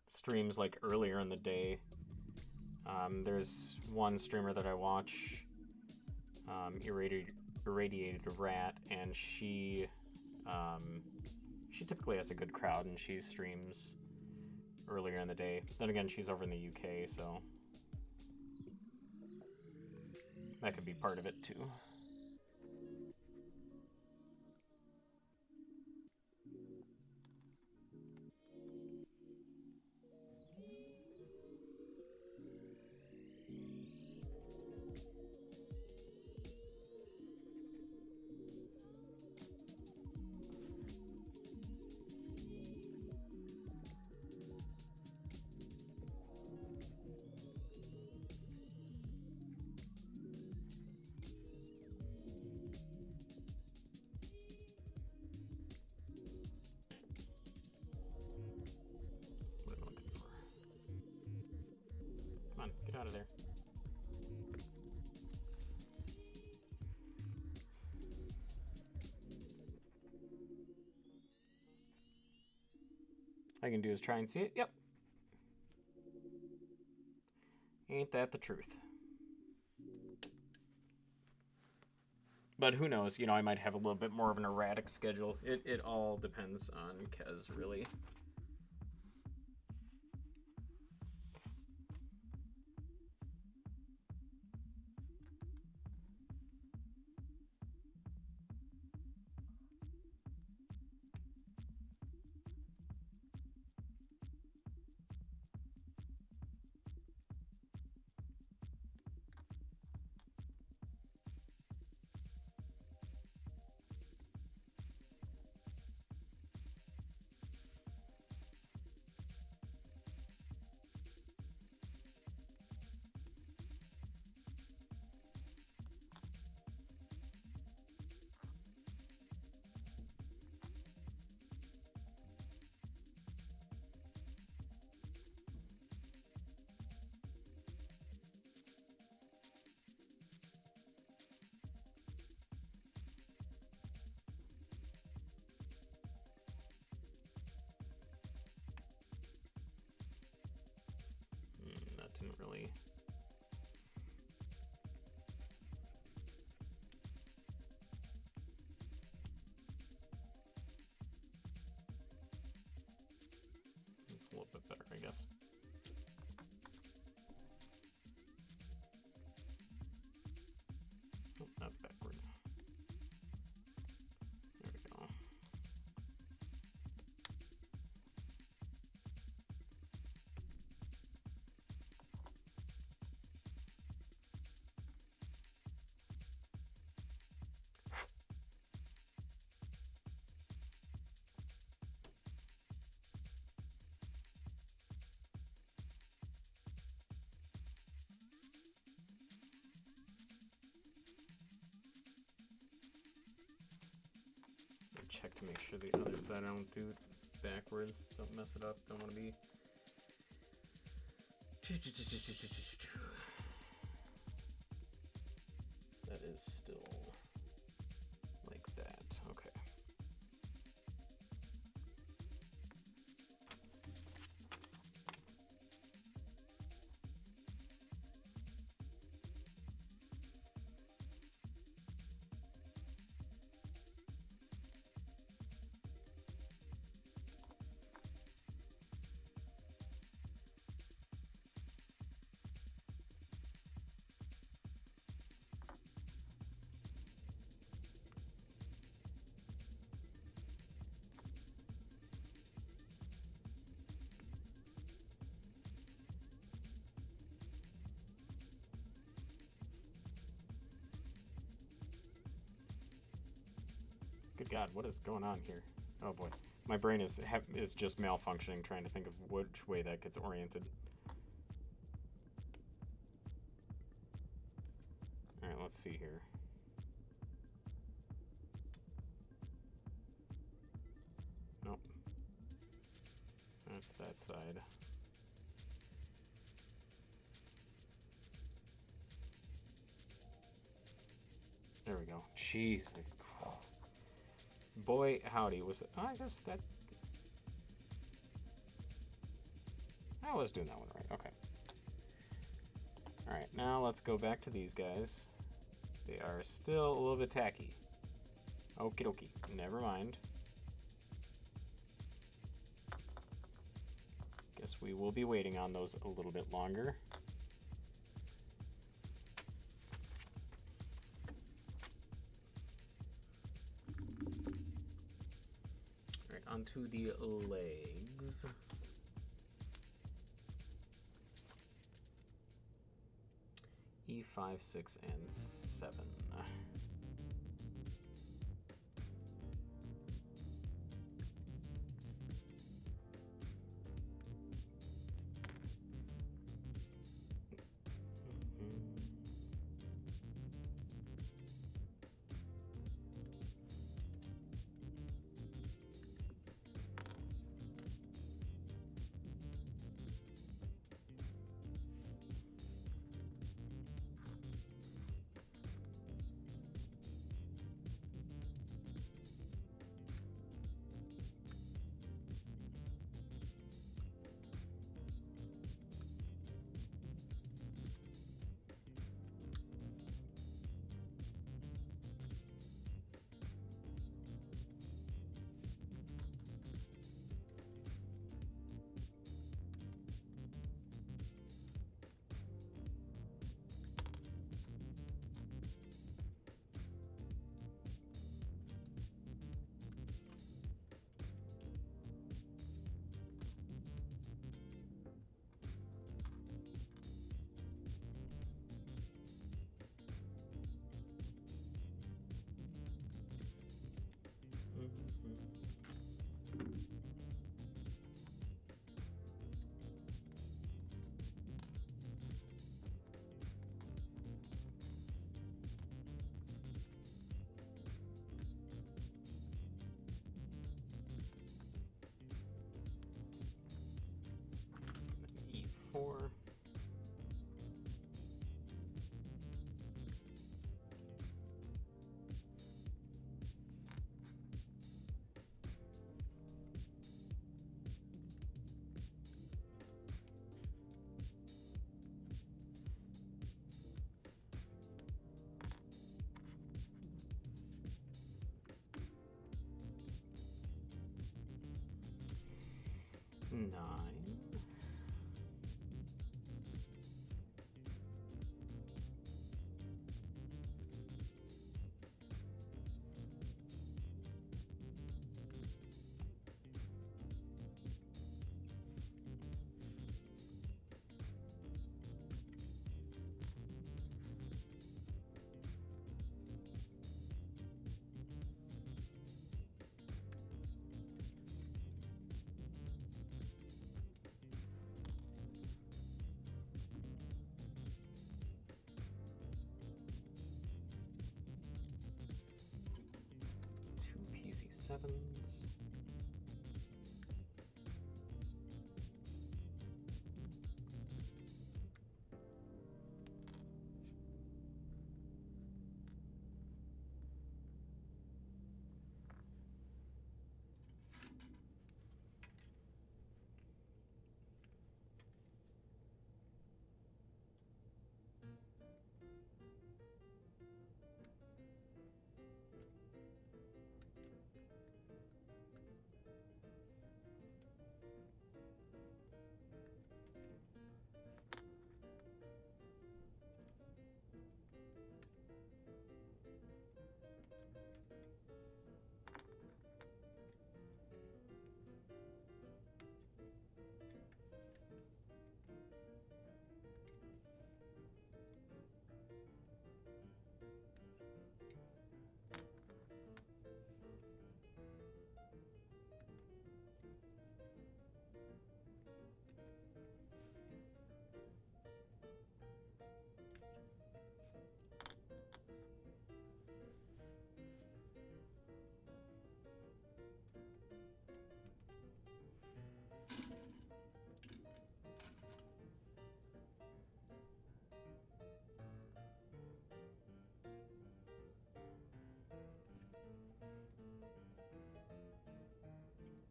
streams like earlier in the day. There's one streamer that I watch, Irradiated Rat, and she typically has a good crowd, and she streams earlier in the day. Then again, she's over in the UK, so that could be part of it too. What am I looking for? Come on, get out of there. All I can do is try and see it. Yep. Ain't that the truth? But who knows? You know, I might have a little bit more of an erratic schedule. It all depends on Kez, really. didn't really... It's a little bit better, I guess. Oh, that's backwards. There we go. Check to make sure the other side I don't do backwards. Don't mess it up. Don't want to be... That is still like that. Okay. Good God, what is going on here? Oh boy, my brain is just malfunctioning trying to think of which way that gets oriented. All right, let's see here. Nope. That's that side. There we go. Jeez. Boy, howdy, was it? Oh, I guess that... I was doing that one right. Okay. Alright, now let's go back to these guys. They are still a little bit tacky. Okie dokie. Never mind. Guess we will be waiting on those a little bit longer. Onto the legs. E5, 6, and 7. 9. PC7s.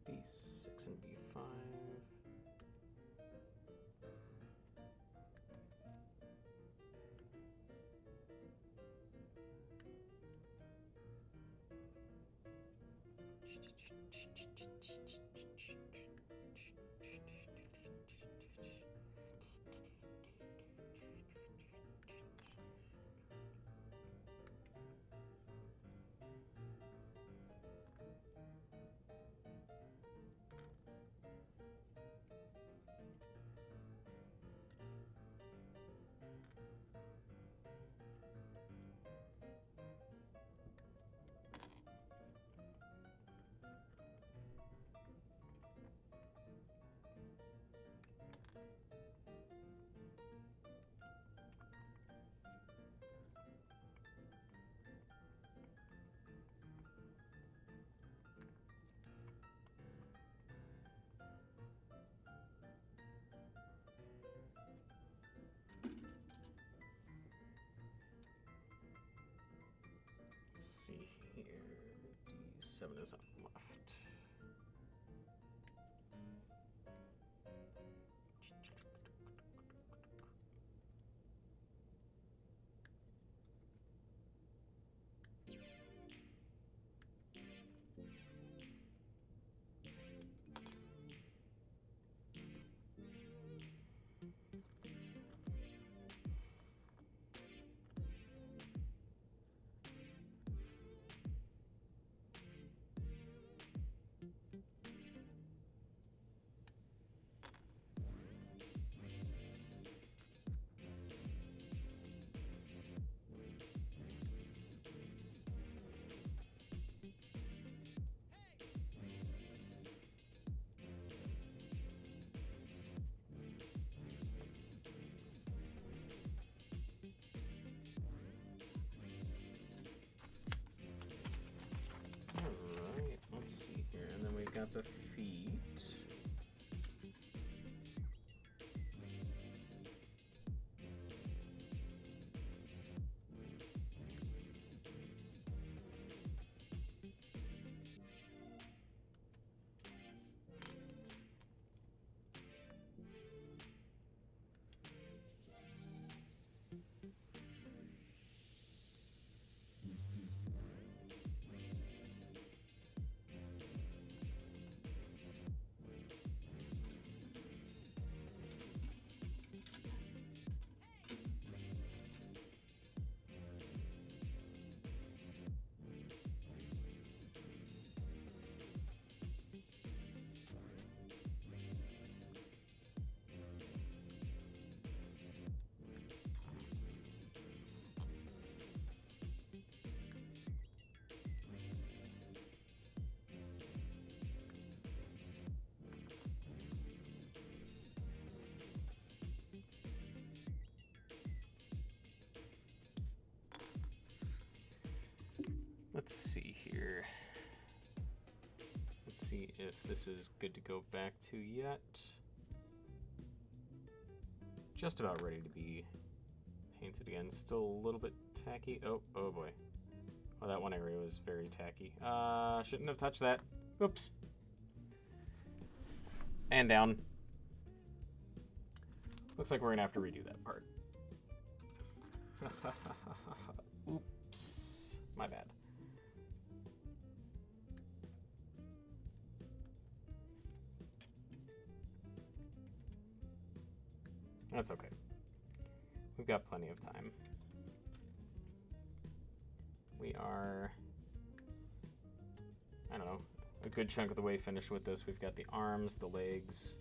B6 and B5. Let's see here. D7 is up left. Alright, let's see here. And then we've got the feet. let's see here. Let's see if this is good to go back to yet. Just about ready to be painted again. Still a little bit tacky. Oh boy. Oh, that one area was very tacky. Shouldn't have touched that. Oops. And down. Looks like we're gonna have to redo that part. Oops. My bad. That's okay. We've got plenty of time. We are, I don't know, a good chunk of the way finished with this. We've got the arms, the legs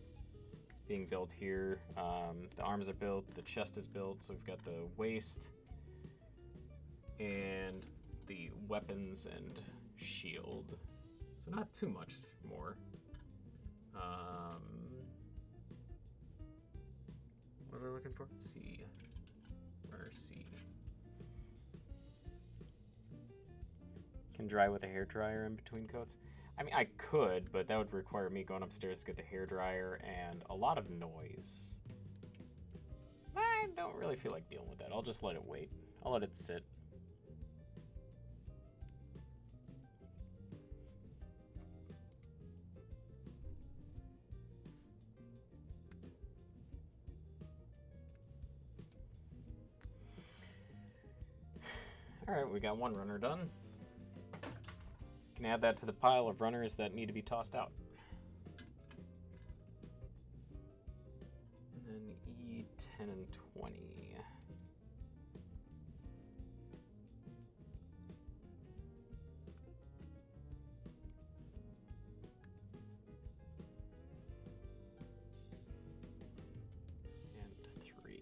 being built here. The arms are built, the chest is built, so we've got the waist and the weapons and shield. So not too much more. What was I looking for? C. Runner C. Can dry with a hairdryer in between coats. I mean, I could, but that would require me going upstairs to get the hairdryer and a lot of noise. I don't really feel like dealing with that. I'll just let it wait. I'll let it sit. Alright, we got one runner done. Can add that to the pile of runners that need to be tossed out. And then E10 and 20. And 3.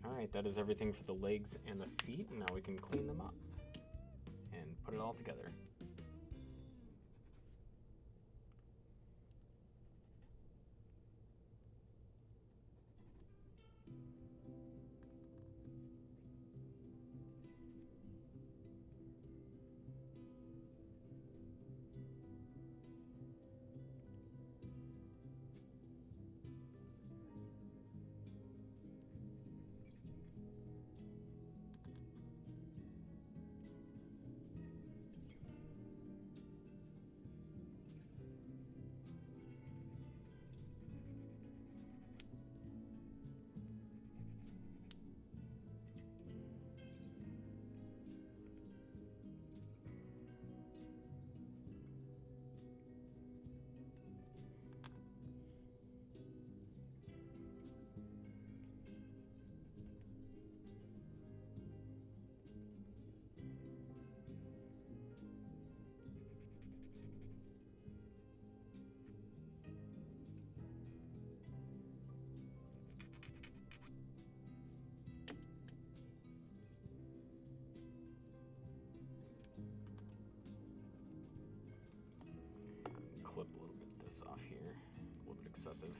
Alright, that is everything for the legs and the feet, and now we can clean them up and put it all together. Clip a little bit of this off here. It's a little bit excessive.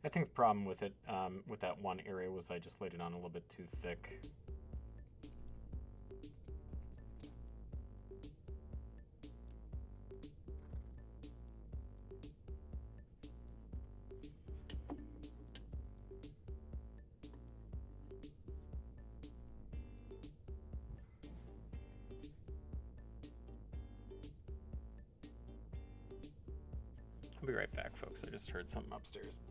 I think the problem with it, with that one area, was I just laid it on a little bit too thick. I'll be right back, folks. I just heard something upstairs.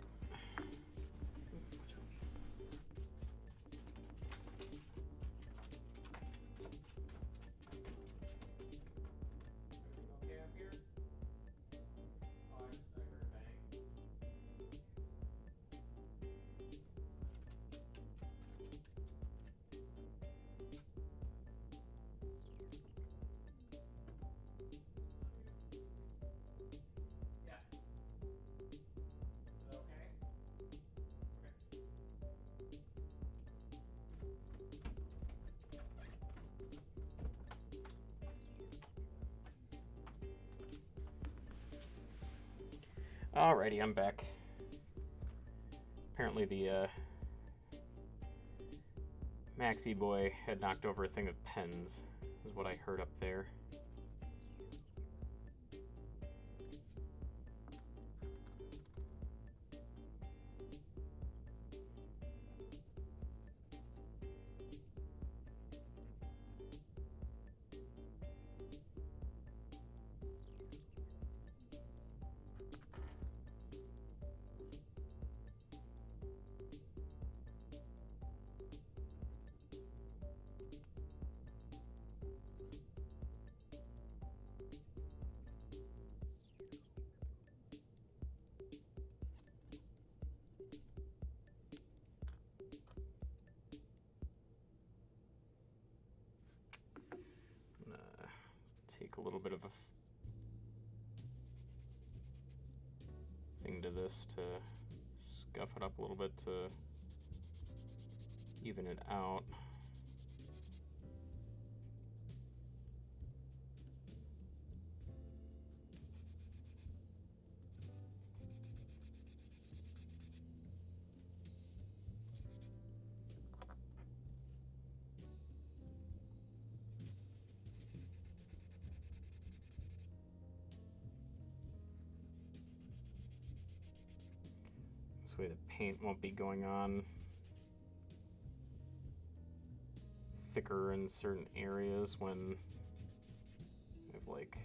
Alrighty, I'm back. Apparently the Maxi boy had knocked over a thing of pens, is what I heard up there. Take a little bit of a thing to this to scuff it up a little bit to even it out. This way the paint won't be going on thicker in certain areas when I've like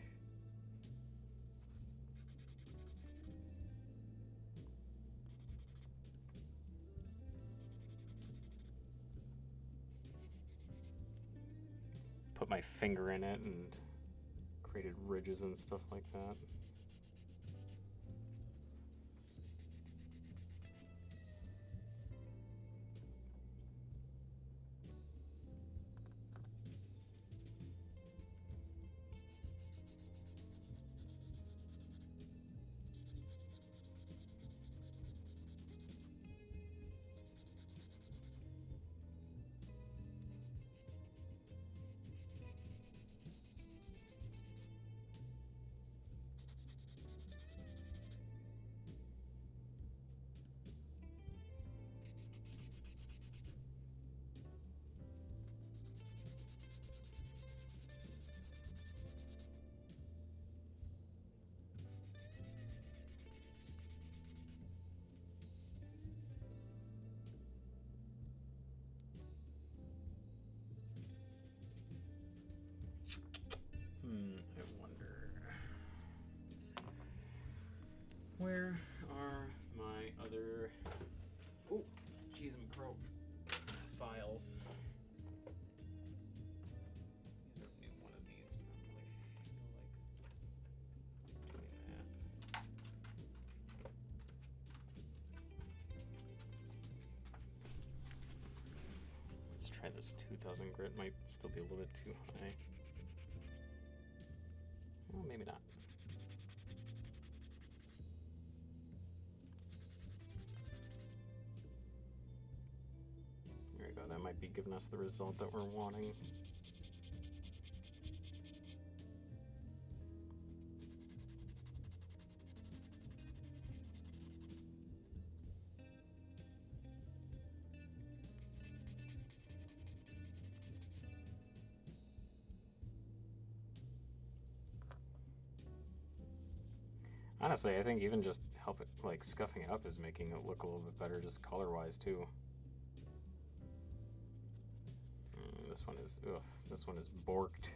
put my finger in it and created ridges and stuff like that. I wonder, where are my other, oh, geez, and crow files? These are new one of these. I don't really feel like doing that. Let's try this 2000 grit. Might still be a little bit too high. Well, maybe not. There we go. That might be giving us the result that we're wanting. Honestly, I think even just help it, like scuffing it up is making it look a little bit better, just color-wise too. This one is, ugh, this one is borked.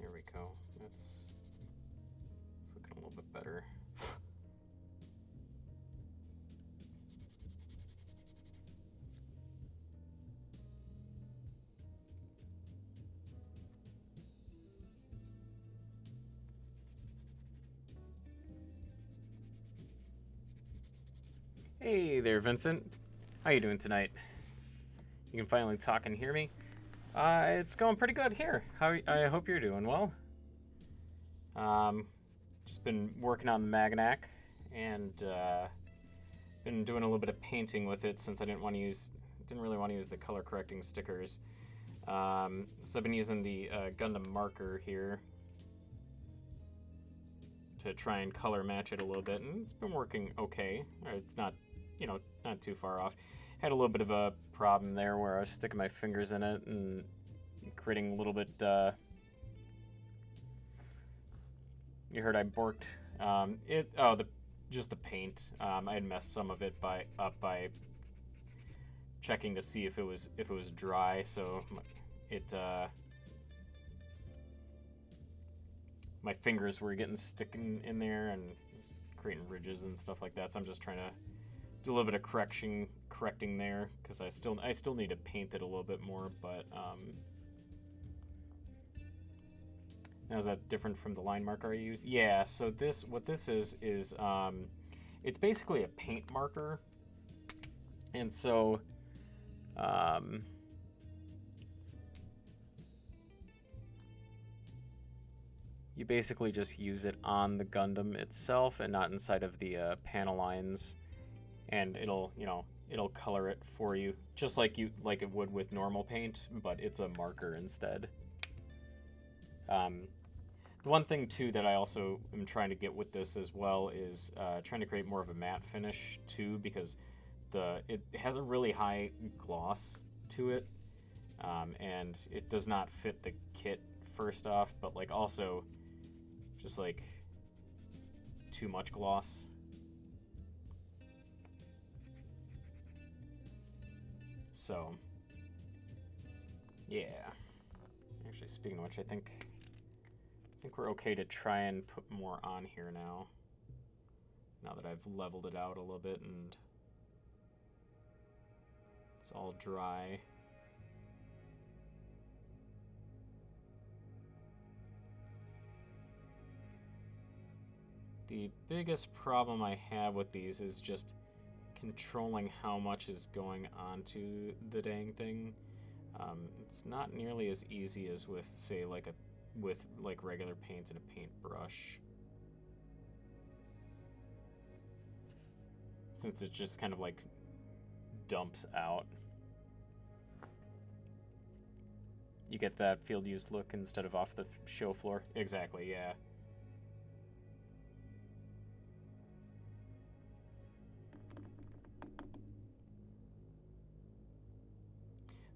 There we go. It's looking a little bit better. Hey there, Vincent. How you doing tonight? You can finally talk and hear me. It's going pretty good here. I hope you're doing well. Just been working on the Maganac and been doing a little bit of painting with it since I didn't really want to use the color correcting stickers. So I've been using the Gundam marker here to try and color match it a little bit, and it's been working okay. It's not, not too far off. Had a little bit of a problem there where I was sticking my fingers in it and creating a little bit, you heard I borked, just the paint. I had messed some of it up by checking to see if it was dry, so my fingers were sticking in there and creating ridges and stuff like that. So I'm just trying to do a little bit of correcting there, because I still need to paint it a little bit more. But now, is that different from the line marker I use? Yeah. So what this is it's basically a paint marker, and so you basically just use it on the Gundam itself and not inside of the panel lines, and it'll color it for you just like it would with normal paint, but it's a marker instead. The one thing too that I also am trying to get with this as well is trying to create more of a matte finish too, because it has a really high gloss to it, and it does not fit the kit first off, but also just too much gloss. So yeah, actually, speaking of which, I think we're okay to try and put more on here now that I've leveled it out a little bit and it's all dry. The biggest problem I have with these is just controlling how much is going onto the dang thing. It's not nearly as easy as with, say, with regular paint and a paintbrush, since it just kind of dumps out. You get that field use look instead of off the show floor. Exactly, yeah.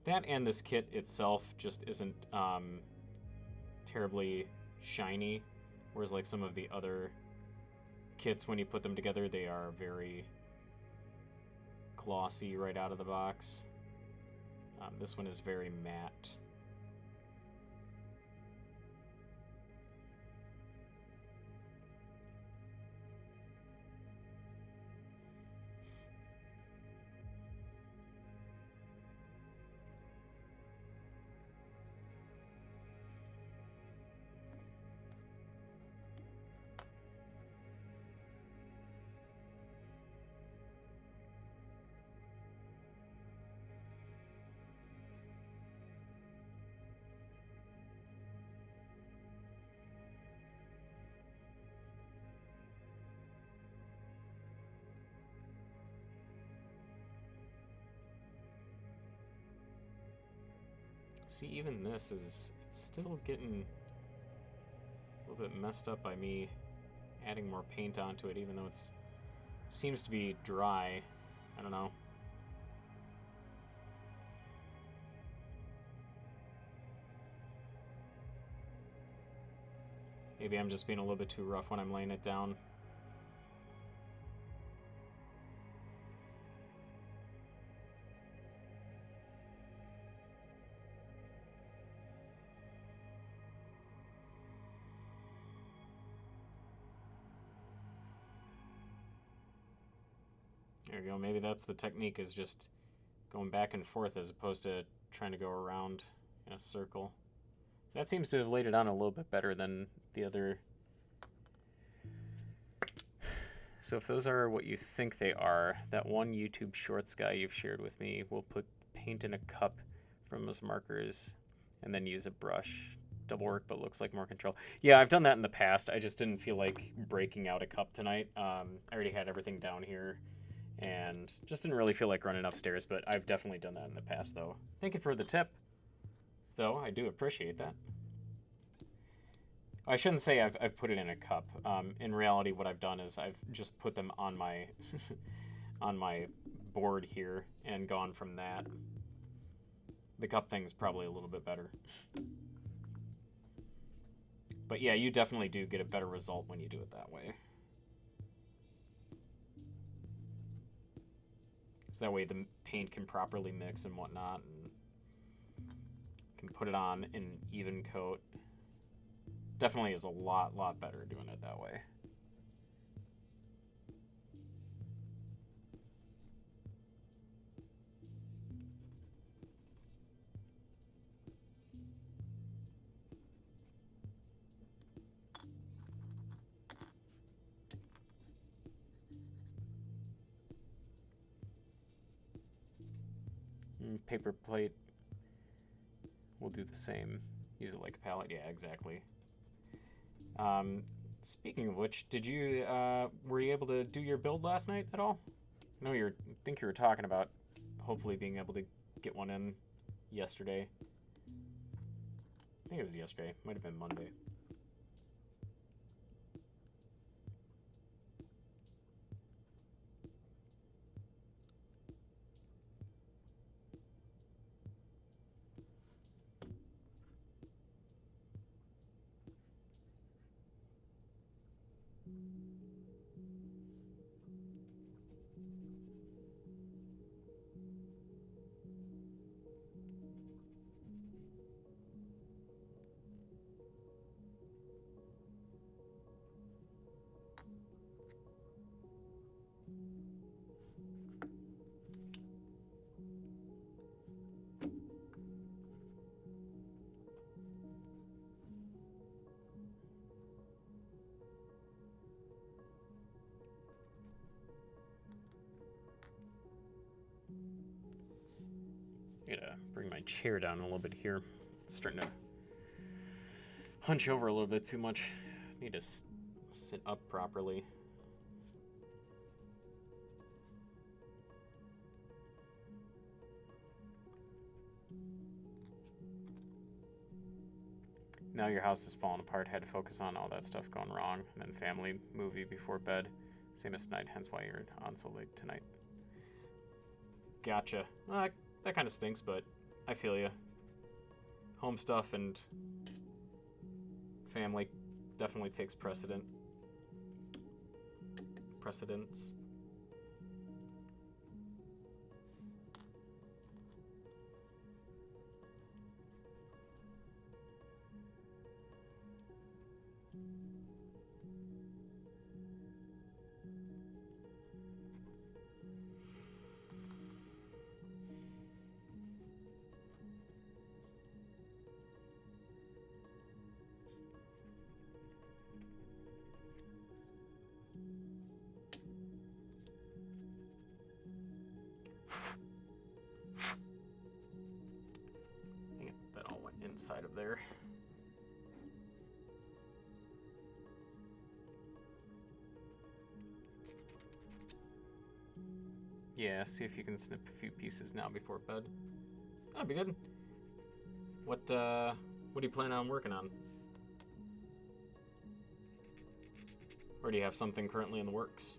That and this kit itself just isn't terribly shiny, whereas some of the other kits, when you put them together, they are very glossy right out of the box. This one is very matte. See, even this it's still getting a little bit messed up by me adding more paint onto it, even though it's seems to be dry. I don't know. Maybe I'm just being a little bit too rough when I'm laying it down. There you go. Maybe that's the technique, is just going back and forth as opposed to trying to go around in a circle. So that seems to have laid it on a little bit better than the other. So if those are what you think they are, that one YouTube Shorts guy you've shared with me will put paint in a cup from those markers and then use a brush. Double work, but looks like more control. Yeah, I've done that in the past. I just didn't feel like breaking out a cup tonight. I already had everything down here and just didn't really feel like running upstairs, but I've definitely done that in the past, though. Thank you for the tip, though. I do appreciate that. I shouldn't say I've put it in a cup. In reality, what I've done is I've just put them on my on my board here and gone from that. The cup thing's probably a little bit better. But yeah, you definitely do get a better result when you do it that way. So that way the paint can properly mix and whatnot, and can put it on in even coat. Definitely is a lot better doing it that way. Paper plate, we'll do the same. Use it like a palette. Yeah, exactly. Speaking of which, did you were you able to do your build last night at all? I know I think you were talking about hopefully being able to get one in yesterday. I think it was yesterday. Might have been Monday. I gotta bring my chair down a little bit here. It's starting to hunch over a little bit too much. Need to sit up properly. Now your house is falling apart. Had to focus on all that stuff going wrong. And then family movie before bed. Same as tonight, hence why you're on so late tonight. Gotcha. That kind of stinks, but I feel you. Home stuff and family definitely takes precedence. That all went inside of there. Yeah, see if you can snip a few pieces now before bed. That'd be good. What do you plan on working on? Or do you have something currently in the works?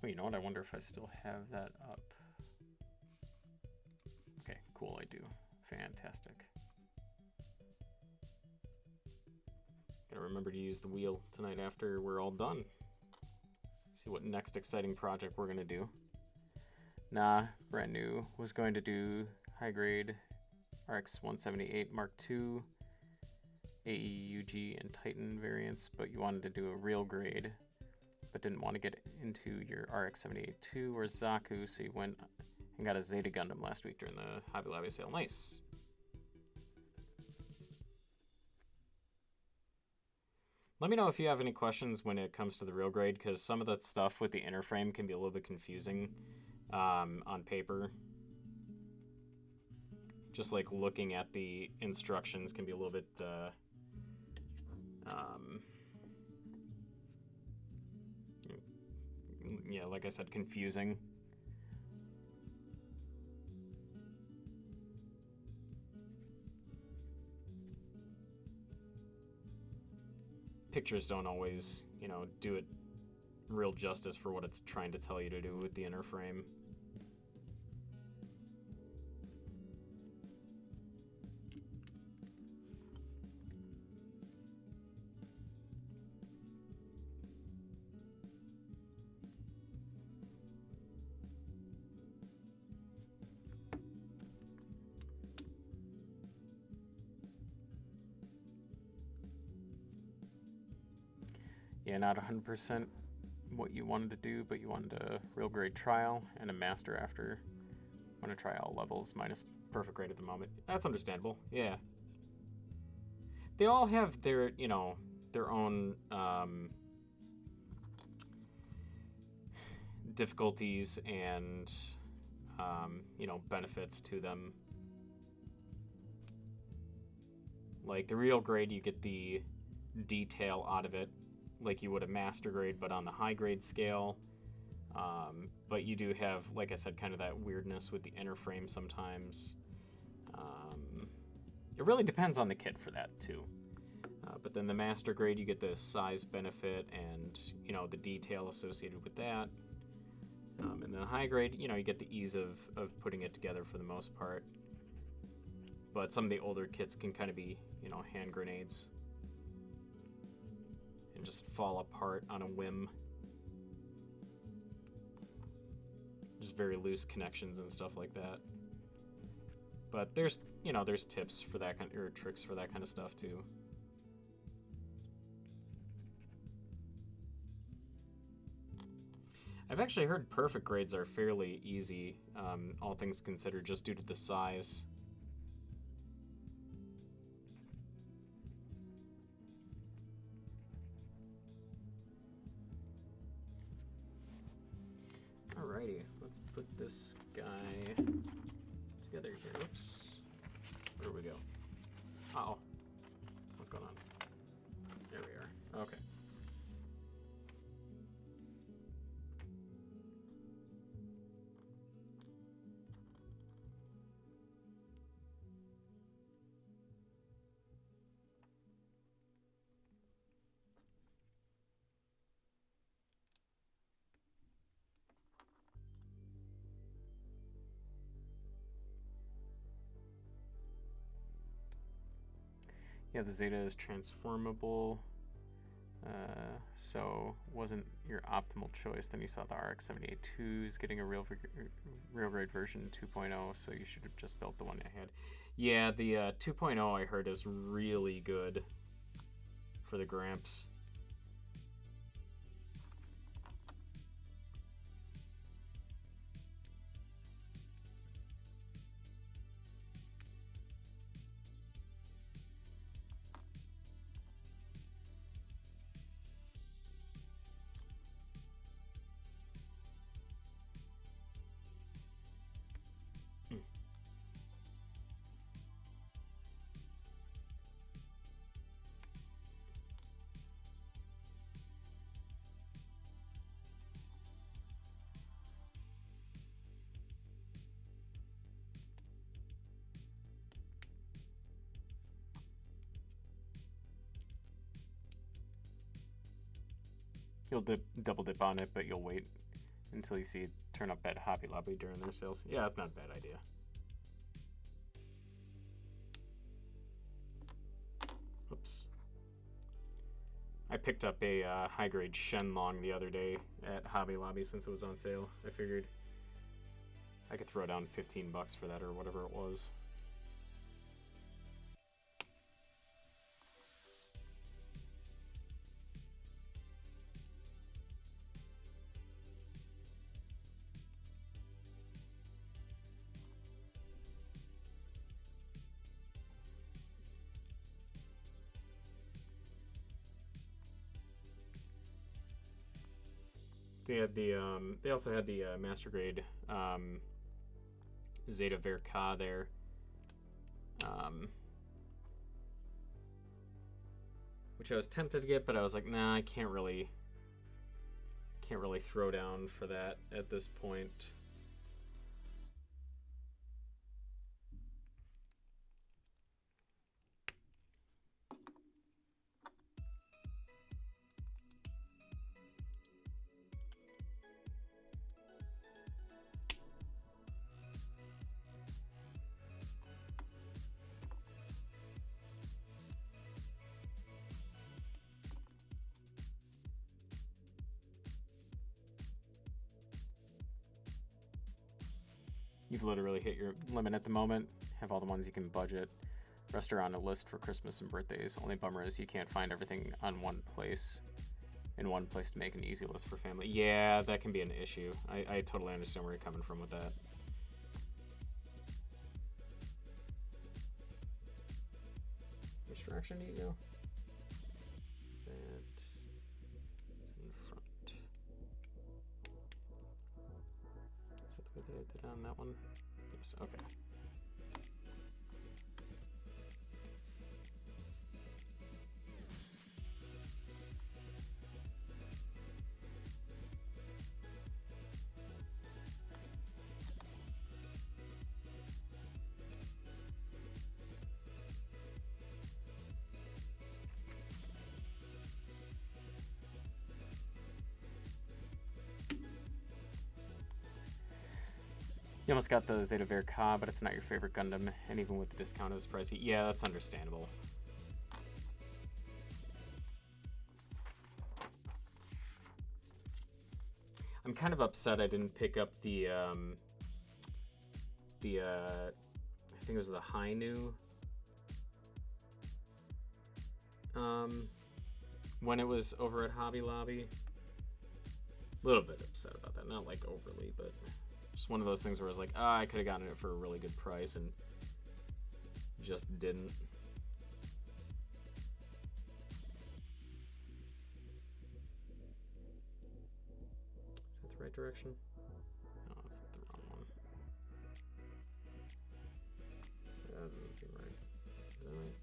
you know what? I wonder if I still have that up. Okay, cool, I do. Fantastic. Gotta remember to use the wheel tonight after we're all done. See what next exciting project we're gonna do. Nah, brand new. Was going to do high grade RX 178 Mark II, AEUG, and Titan variants, but you wanted to do a real grade, but didn't want to get into your RX 78-2 or Zaku, so you went and got a Zeta Gundam last week during the Hobby Lobby sale. Nice. Let me know if you have any questions when it comes to the real grade, because some of the stuff with the inner frame can be a little bit confusing on paper. Just like looking at the instructions can be a little bit yeah, like I said, confusing. Pictures don't always, you know, do it real justice for what it's trying to tell you to do with the inner frame. Yeah, not 100% what you wanted to do, but you wanted a real grade trial and a master after. Want to try all levels minus perfect grade at the moment. That's understandable. Yeah. They all have their, you know, their own difficulties and, you know, benefits to them. Like the real grade, you get the detail out of it, like you would a master grade, but on the high grade scale. But you do have, like I said, kind of that weirdness with the inner frame sometimes. It really depends on the kit for that too. But then the master grade, you get the size benefit and, you know, the detail associated with that. And then the high grade, you know, you get the ease of putting it together for the most part. But some of the older kits can kind of be, you know, hand grenades. And just fall apart on a whim. Just very loose connections and stuff like that. But there's, you know, there's tips for that kind of, or tricks for that kind of stuff too. I've actually heard perfect grades are fairly easy, all things considered, just due to the size. Alrighty, let's put this guy together here. Oops. Where do we go? Uh-oh. What's going on? There we are. Okay. Yeah, the Zeta is transformable, so wasn't your optimal choice. Then you saw the RX-78-2s getting a real grade version 2.0, so you should have just built the one I had. Yeah, the 2.0 I heard is really good for the Gramps. You'll double dip on it, but you'll wait until you see it turn up at Hobby Lobby during their sales. Yeah, that's not a bad idea. Oops. I picked up a high-grade Shenlong the other day at Hobby Lobby since it was on sale. I figured I could throw down 15 bucks for that or whatever it was. They had the they also had the Master Grade Zeta Verka there. Which I was tempted to get, but I was like, nah, I can't really throw down for that at this point. You've literally hit your limit at the moment. Have all the ones you can budget. Rest are on a list for Christmas and birthdays. Only bummer is you can't find everything on one place. In one place to make an easy list for family. Yeah, that can be an issue. I totally understand where you're coming from with that. Which direction do you go? That is in front. Is that the way that I did on that one? Yes, okay. You almost got the Zeta Verka, but it's not your favorite Gundam, and even with the discount, it was pricey. Yeah, that's understandable. I'm kind of upset I didn't pick up the I think it was the Hainu. When it was over at Hobby Lobby. A little bit upset about that, not like overly, but just one of those things where I was like, I could have gotten it for a really good price and just didn't. Is that the right direction? No, that's the wrong one. That doesn't seem right. Is that right?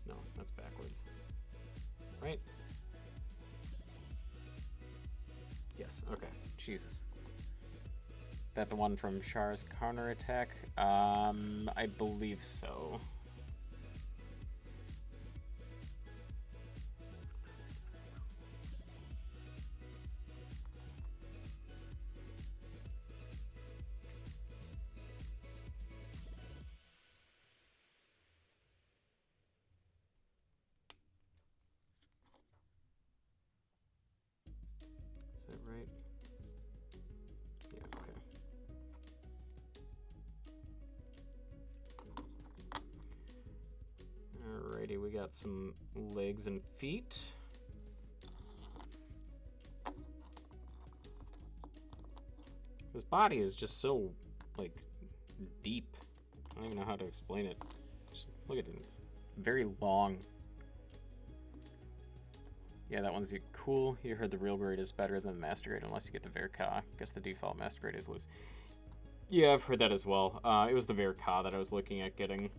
No, that's backwards. Right? Yes, okay. Jesus. That the one from Char's counterattack? I believe so. Is that right? Yeah, okay. Alrighty, we got some legs and feet. His body is just so, like, deep. I don't even know how to explain it. Just look at it, it's very long. Yeah, that one's cool. You heard the real grade is better than the master grade unless you get the Verka. I guess the default master grade is loose. Yeah, I've heard that as well. It was the Verka that I was looking at getting.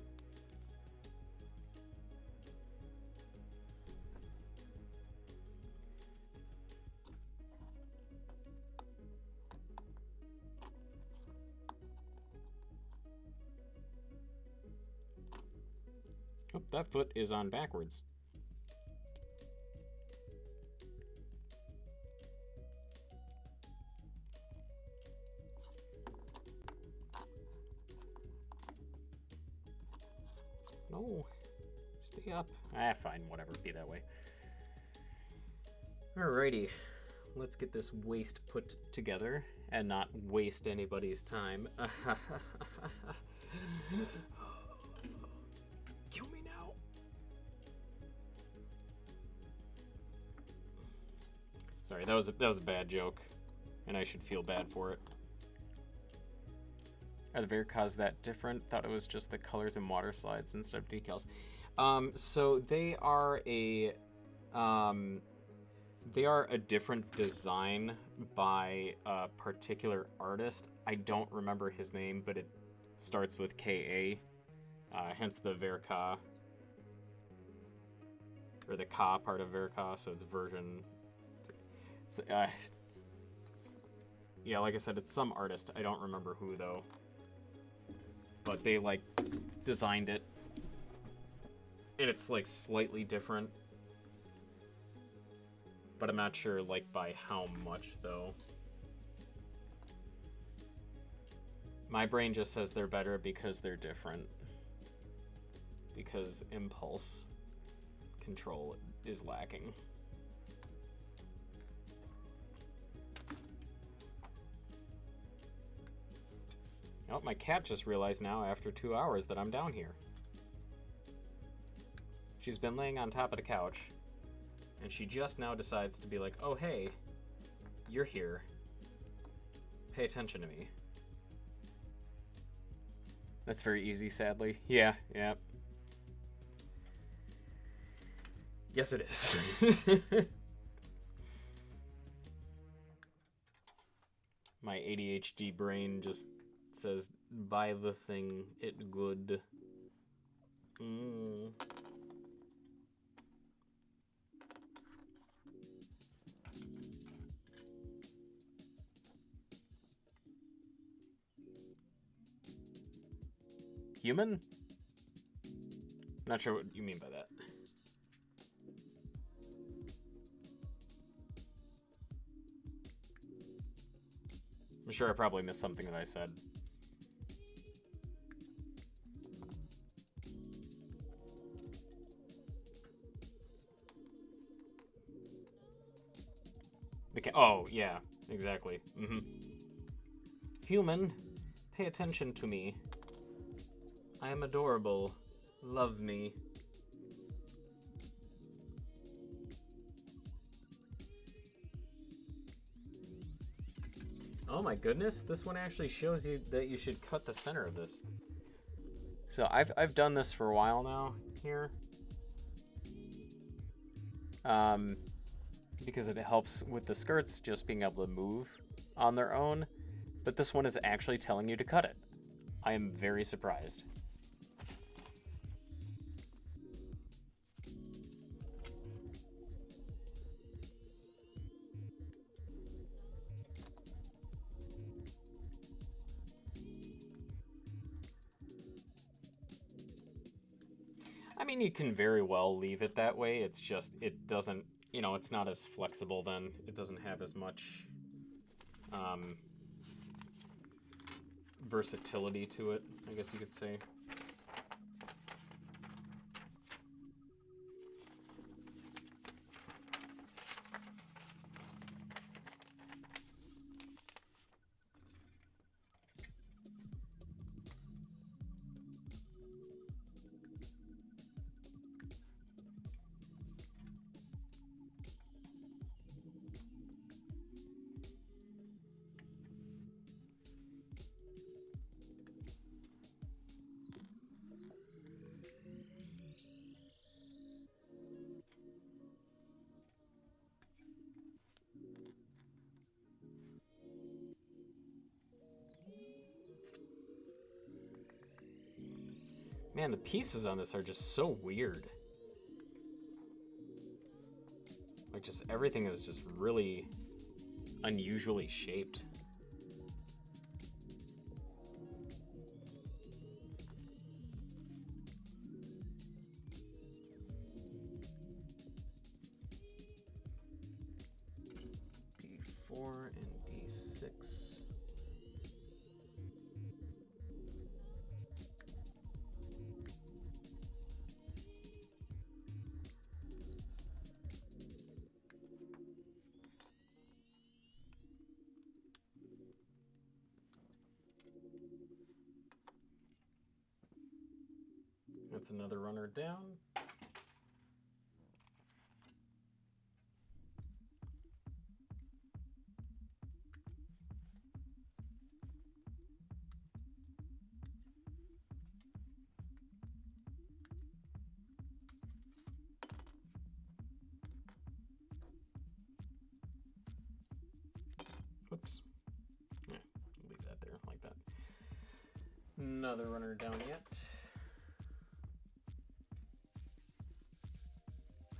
Oh, that foot is on backwards. No. Stay up. Ah, fine. Whatever. Be that way. Alrighty. Let's get this waste put together and not waste anybody's time. Kill me now. Sorry, that was a bad joke, and I should feel bad for it. Are the Veracas that different? Thought it was just the colors and water slides instead of decals. So they are a different design by a particular artist. I don't remember his name, but it starts with K-A, hence the Verica, or the Ka part of Verica, so it's version... yeah, like I said, it's some artist. I don't remember who, though. But they, like, designed it. And it's, like, slightly different. But I'm not sure, like, by how much, though. My brain just says they're better because they're different. Because impulse control is lacking. Oh, my cat just realized now after 2 hours that I'm down here. She's been laying on top of the couch, and she just now decides to be like, oh, hey, you're here. Pay attention to me. That's very easy, sadly. Yeah. Yes, it is. My ADHD brain just says, buy the thing, it good. Human? Not sure what you mean by that. I'm sure I probably missed something that I said. Oh, yeah, exactly. Human, pay attention to me. I am adorable. Love me. Oh my goodness, this one actually shows you that you should cut the center of this. So I've done this for a while now here. Because it helps with the skirts just being able to move on their own, but this one is actually telling you to cut it. I am very surprised. I mean, you can very well leave it that way. It's just, it doesn't, you know, it's not as flexible then. It doesn't have as much versatility to it, I guess you could say. Man, the pieces on this are just so weird. Like, just everything is just really unusually shaped. D4 and D6. That's another runner down. Whoops. Yeah, leave that there like that. Another runner down yet.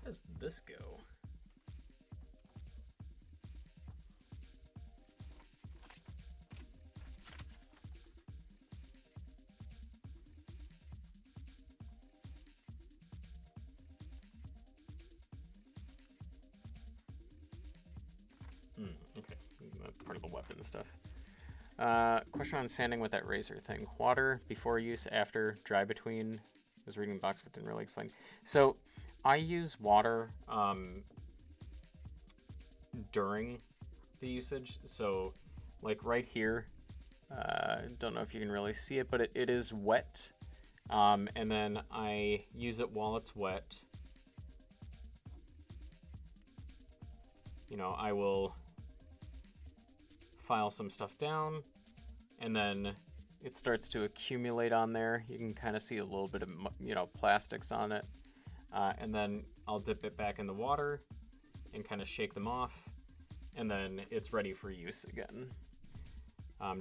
How does this go? Okay, that's part of the weapon stuff. Question on sanding with that razor thing. Water, before use, after, dry between. I was reading the box but didn't really explain. So I use water during the usage. So like right here, don't know if you can really see it, but it is wet. And then I use it while it's wet. You know, I will file some stuff down, and then it starts to accumulate on there. You can kind of see a little bit of, you know, plastics on it. And then I'll dip it back in the water and kind of shake them off, and then it's ready for use again.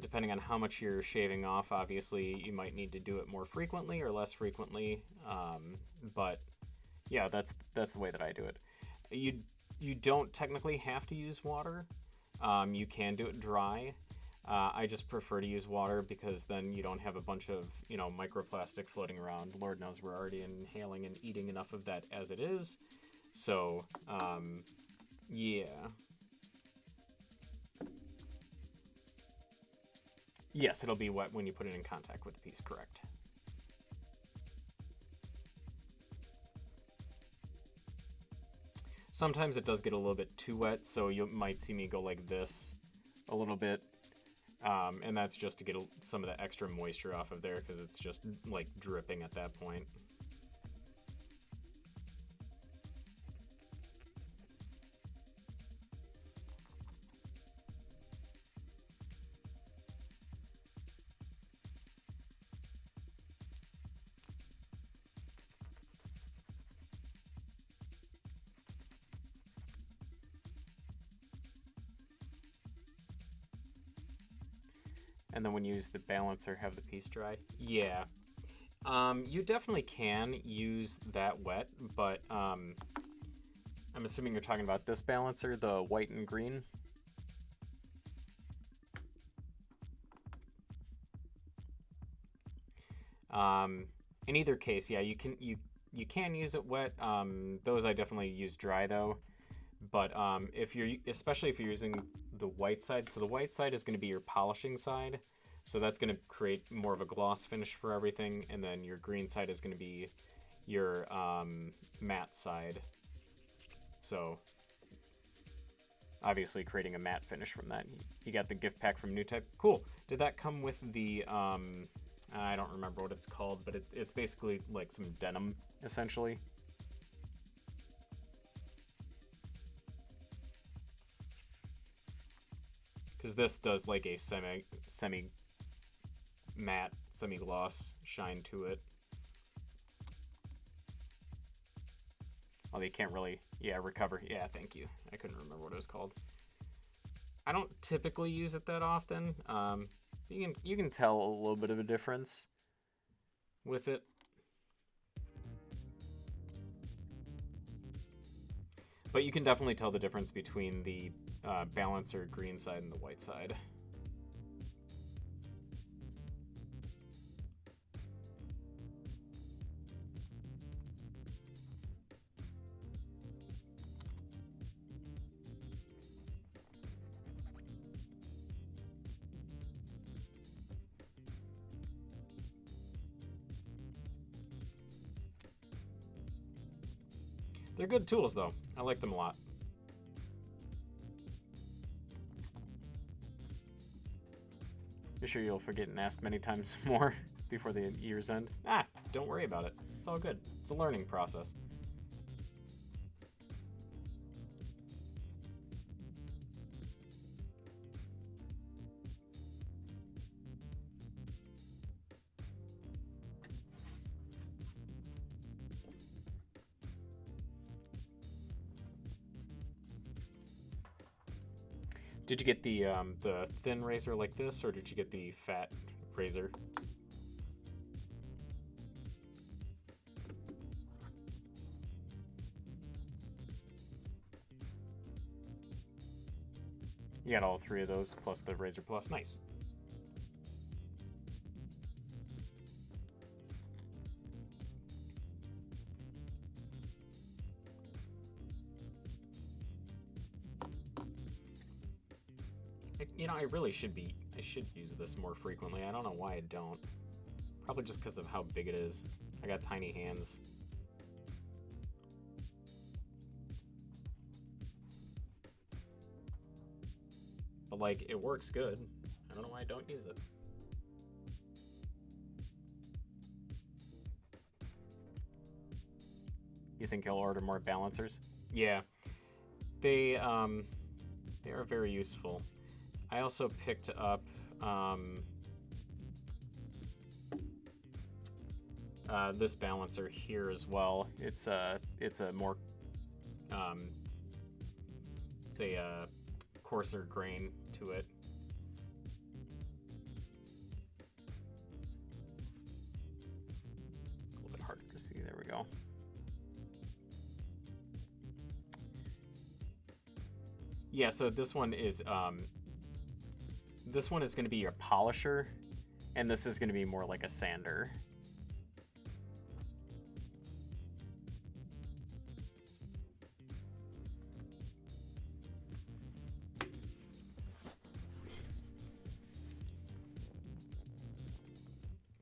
Depending on how much you're shaving off, obviously you might need to do it more frequently or less frequently. But yeah, that's the way that I do it. You don't technically have to use water. You can do it dry. I just prefer to use water because then you don't have a bunch of, you know, microplastic floating around. Lord knows we're already inhaling and eating enough of that as it is. So, yeah. Yes, it'll be wet when you put it in contact with the piece, correct. Sometimes it does get a little bit too wet, so you might see me go like this a little bit. And that's just to get some of the extra moisture off of there because it's just like dripping at that point. And then when you use the balancer, have the piece dry? Yeah. You definitely can use that wet, but I'm assuming you're talking about this balancer, the white and green. In either case, yeah, you can use it wet. Those I definitely use dry though. But especially if you're using the white side, so the white side is going to be your polishing side, so that's going to create more of a gloss finish for everything, and then your green side is going to be your matte side. So obviously creating a matte finish from that. You got the gift pack from New Type. Cool. Did that come with the I don't remember what it's called, but it's basically like some denim essentially. Because this does like a semi matte, semi-gloss shine to it. Well, you can't really, yeah, recover. Yeah, thank you. I couldn't remember what it was called. I don't typically use it that often. You can tell a little bit of a difference with it. But you can definitely tell the difference between the balancer green side and the white side. They're good tools, though. I like them a lot. You're sure you'll forget and ask many times more? before the year's end. Ah, don't worry about it. It's all good. It's a learning process. Did you get the thin razor like this, or did you get the fat razor? You got all three of those plus the Razor Plus. Nice. You know, I should use this more frequently. I don't know why I don't. Probably just because of how big it is. I got tiny hands. But, like, it works good. I don't know why I don't use it. You think I'll order more balancers? Yeah. They are very useful. I also picked up this balancer here as well. It's a more it's a coarser grain to it. It's a little bit harder to see. There we go. Yeah, so this one is going to be your polisher, and this is going to be more like a sander.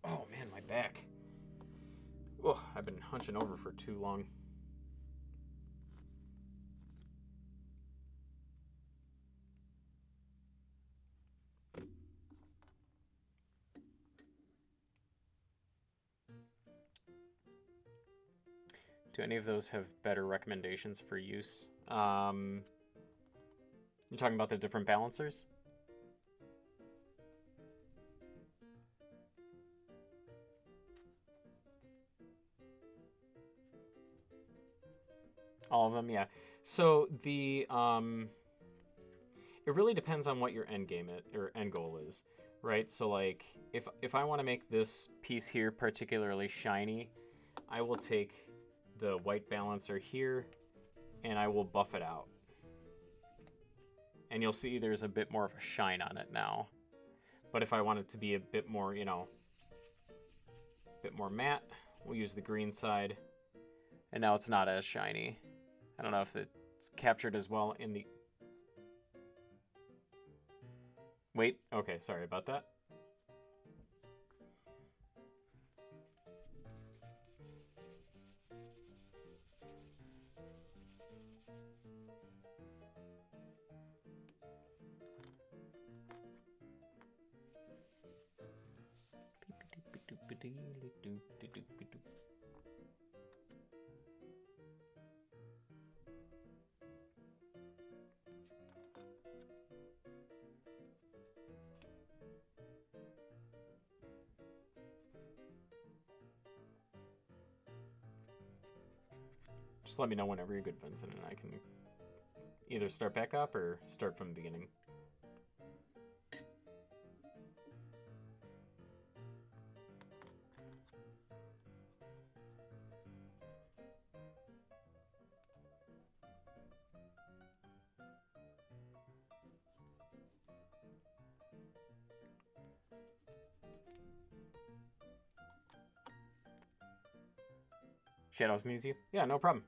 Oh man, my back. Oh, I've been hunching over for too long. Do any of those have better recommendations for use? You're talking about the different balancers? All of them, yeah. So the it really depends on what your end goal is, right? So like if I want to make this piece here particularly shiny, I will take the white balancer here and I will buff it out. And you'll see there's a bit more of a shine on it now. But if I want it to be a bit more, you know, a bit more matte, we'll use the green side. And now it's not as shiny. I don't know if it's captured as well in the... Wait, okay, sorry about that. Just let me know whenever you're good, Vincent, and I can either start back up or start from the beginning. Shadows needs you? Yeah, no problem.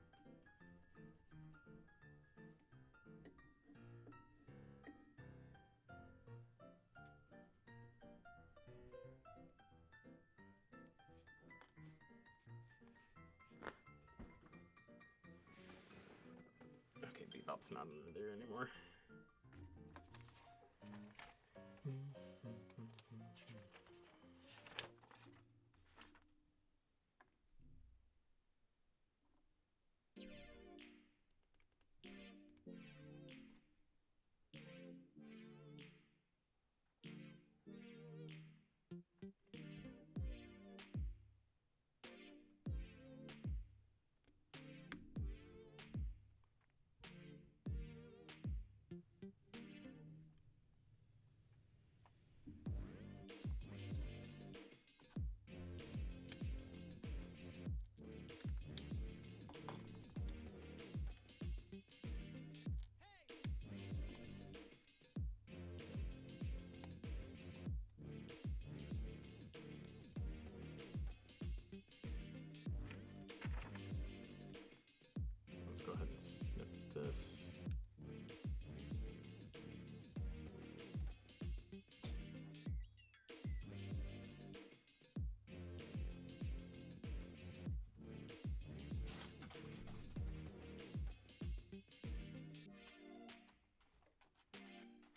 Okay, Bebop's not under there anymore.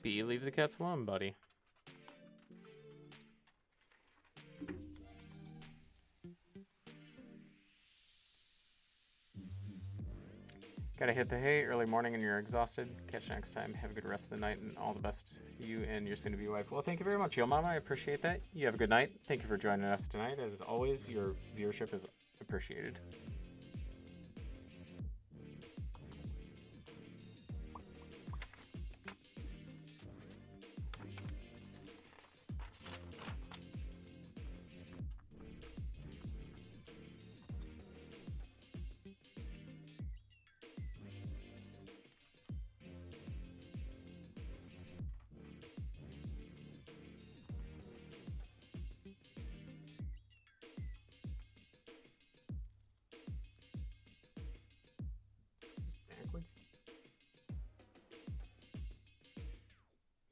Bee, leave the cats alone, buddy. Gotta hit the hay, early morning and you're exhausted. Catch you next time. Have a good rest of the night and all the best to you and your soon-to-be wife. Well, thank you very much, Yo Mama. I appreciate that. You have a good night. Thank you for joining us tonight. As always, your viewership is appreciated.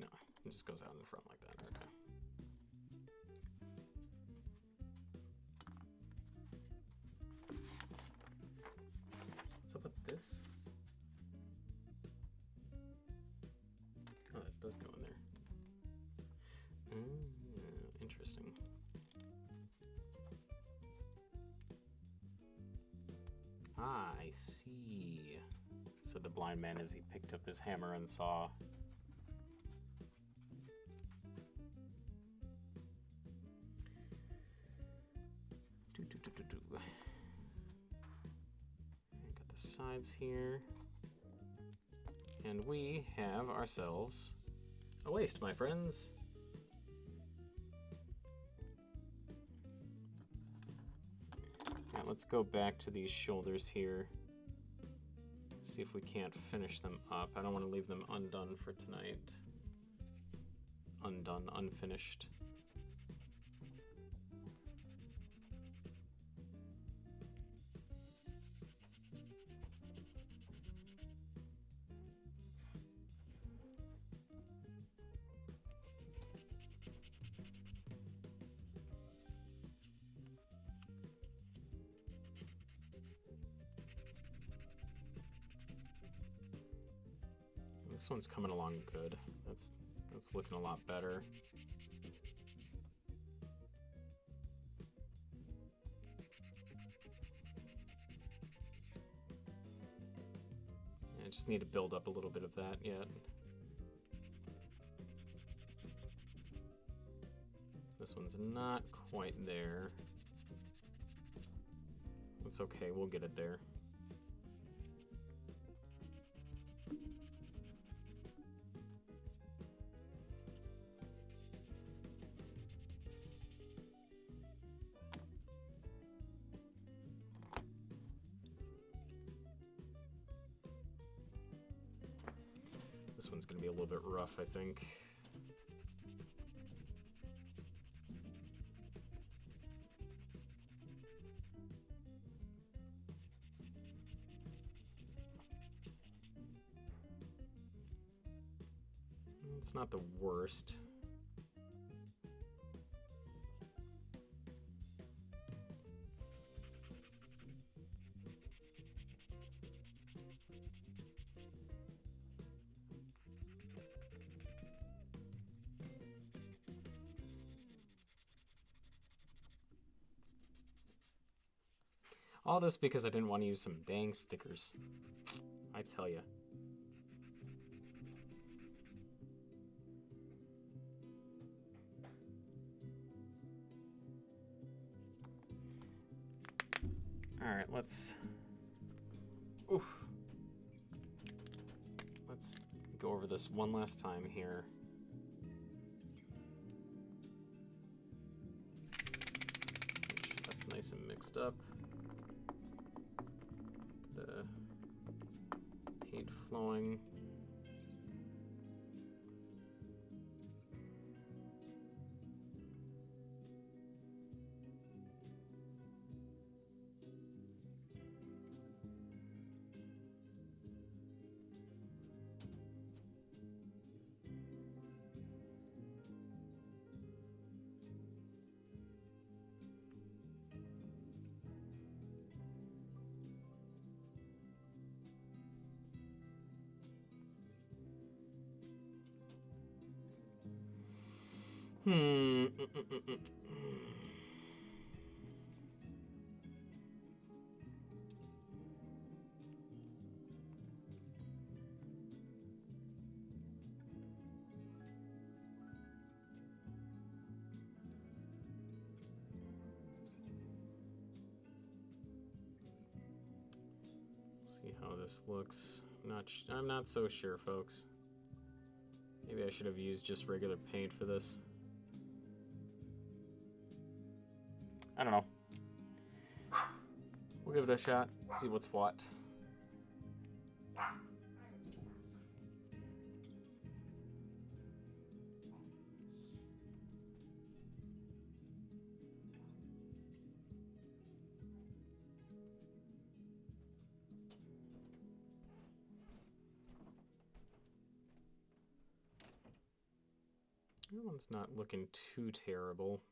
No, it just goes out in the front like that. Okay. So what's up with this? Oh, that does go in there. Interesting. Ah, I see. Said the blind man as he picked up his hammer and saw. Got the sides here. And we have ourselves a waist, my friends. Alright, let's go back to these shoulders here. See if we can't finish them up. I don't want to leave them undone for tonight. Undone, unfinished. This one's coming along good. That's looking a lot better. I just need to build up a little bit of that yet. This one's not quite there. It's okay, we'll get it there. This one's going to be a little bit rough, I think. It's not the worst. All this because I didn't want to use some dang stickers. I tell ya. All right, let's go over this one last time here. Make sure that's nice and mixed up. The paint flowing. Hmm. See how this looks. I'm not so sure, folks. Maybe I should have used just regular paint for this. I don't know. We'll give it a shot, see what's what. That one's not looking too terrible.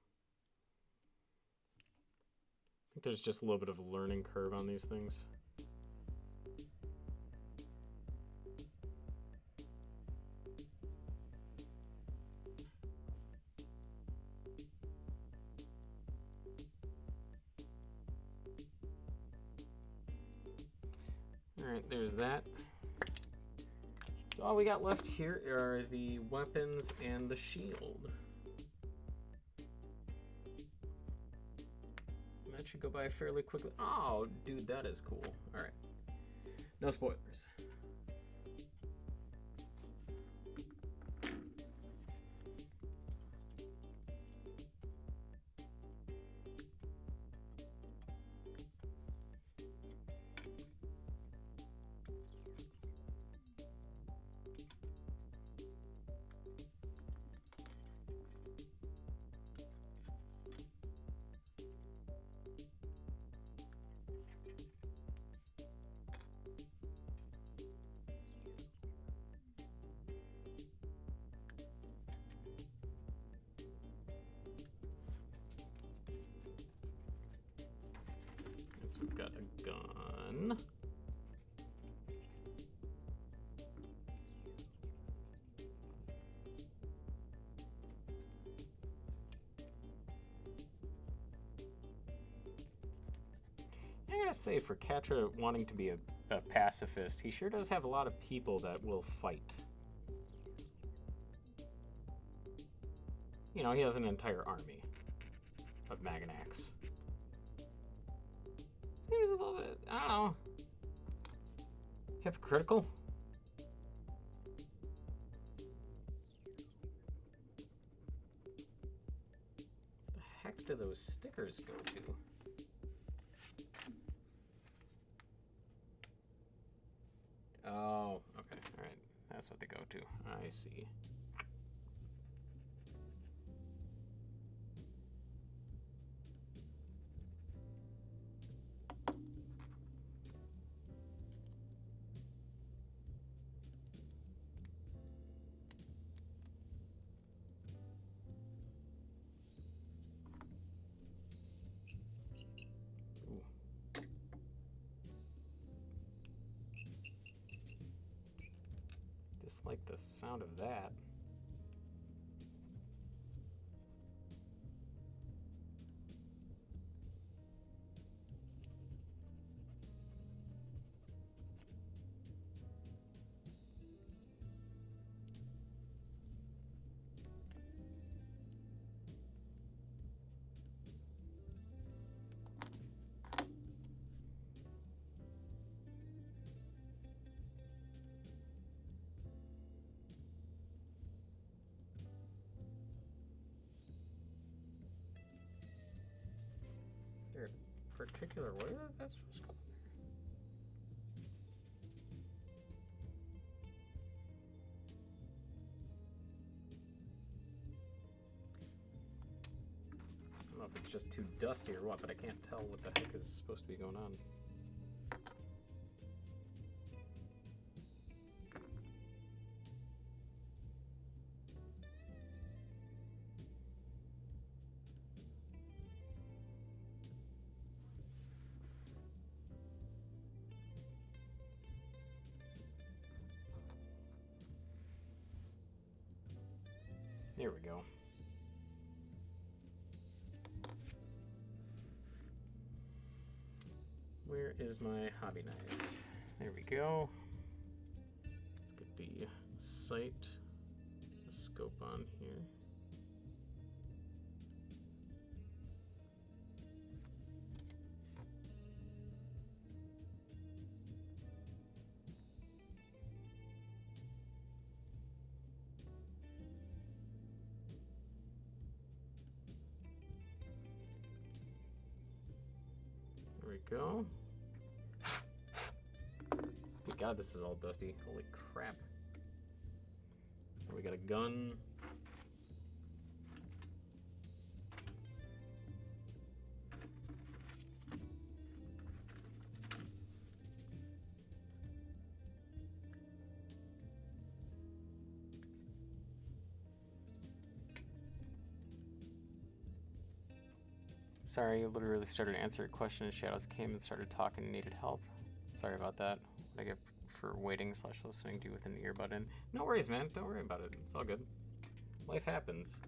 I think there's just a little bit of a learning curve on these things. Alright, there's that. So all we got left here are the weapons and the shield. And that should go by fairly quickly. Oh, dude, that is cool. Alright. No spoilers. We've got a gun. I gotta say, for Katra wanting to be a pacifist, he sure does have a lot of people that will fight. You know, he has an entire army of Maganacs. Seems a little bit, I don't know, hypocritical. What the heck do those stickers go to? Oh, okay, alright. That's what they go to. I see. Like the sound of that. Particular way that that's supposed to go there. I don't know if it's just too dusty or what, but I can't tell what the heck is supposed to be going on. There we go. Where is my hobby knife? There we go. Let's get the sight, the scope on here. There we go. Oh God, this is all dusty. Holy crap. We got a gun. Sorry, I literally started answering a question and Shadows came and started talking and needed help. Sorry about that. What I get for waiting / listening to you with an earbud in. No worries, man. Don't worry about it. It's all good. Life happens.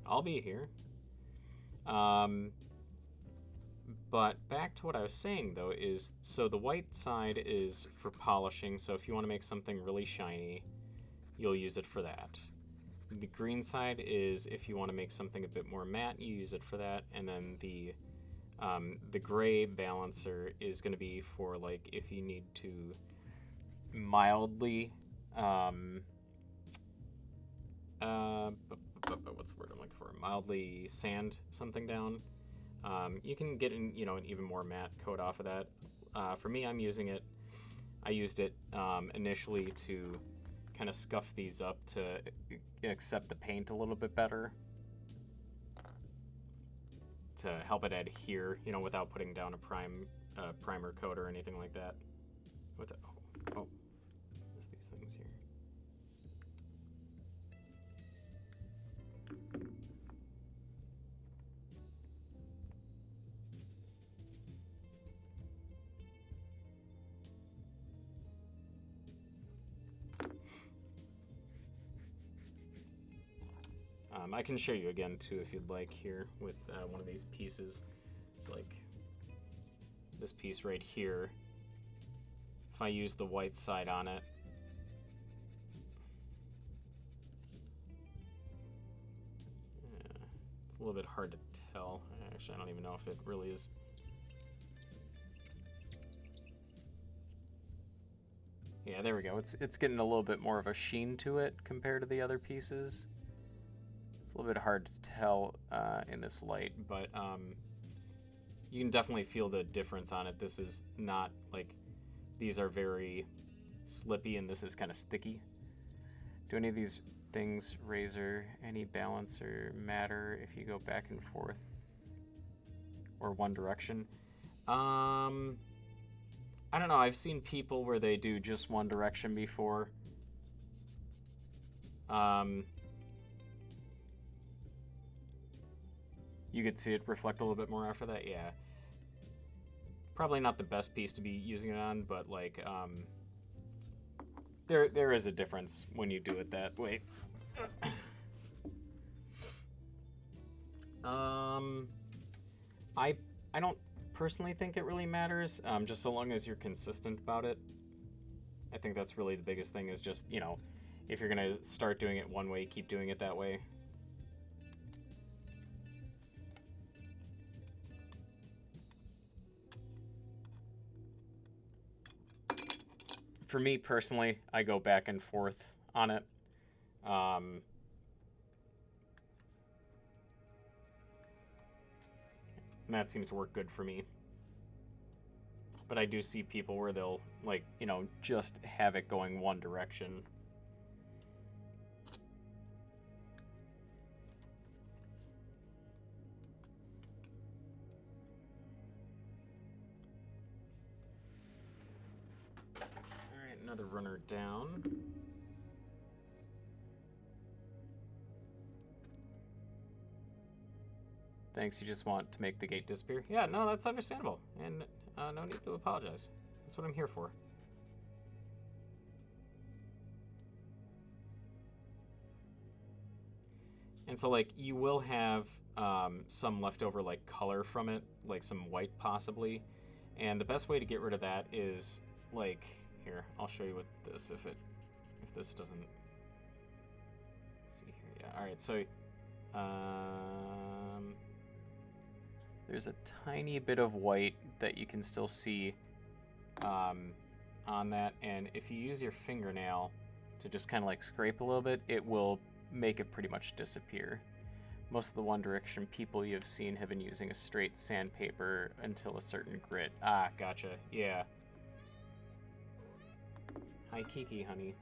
I'll be here. But back to what I was saying, though, is so the white side is for polishing. So if you want to make something really shiny, you'll use it for that. The green side is if you want to make something a bit more matte, you use it for that. And then the gray balancer is going to be for, like, if you need to mildly what's the word I'm looking for? Mildly sand something down. You can get an even more matte coat off of that. For me, I used it initially to kind of scuff these up to accept the paint a little bit better, to help it adhere, without putting down a primer coat or anything like that. What's that? Oh, there's these things here. I can show you again too if you'd like here with one of these pieces. It's like this piece right here. If I use the white side on it, it's a little bit hard to tell. Actually, I don't even know if it really is. Yeah, there we go. It's getting a little bit more of a sheen to it compared to the other pieces. A little bit hard to tell in this light, but you can definitely feel the difference on it. This is not like, these are very slippy and this is kind of sticky. Do any of these things, razor, any balancer matter if you go back and forth or one direction? I don't know. I've seen people where they do just one direction before. You could see it reflect a little bit more after that, yeah. Probably not the best piece to be using it on, but like, there is a difference when you do it that way. I don't personally think it really matters, just so long as you're consistent about it. I think that's really the biggest thing, is just, if you're gonna start doing it one way, keep doing it that way. For me personally, I go back and forth on it. And that seems to work good for me. But I do see people where they'll, like, just have it going one direction. Another runner down. Thanks, you just want to make the gate disappear? Yeah, no, that's understandable. And no need to apologize. That's what I'm here for. And so, like, you will have some leftover, like, color from it, like some white possibly. And the best way to get rid of that is, like, here, I'll show you with this if this doesn't... Let's see here, yeah. All right, so there's a tiny bit of white that you can still see on that, and if you use your fingernail to just kind of like scrape a little bit, it will make it pretty much disappear. Most of the One Direction people you have seen have been using a straight sandpaper until a certain grit. Ah, gotcha. Yeah. Hi, Kiki, honey.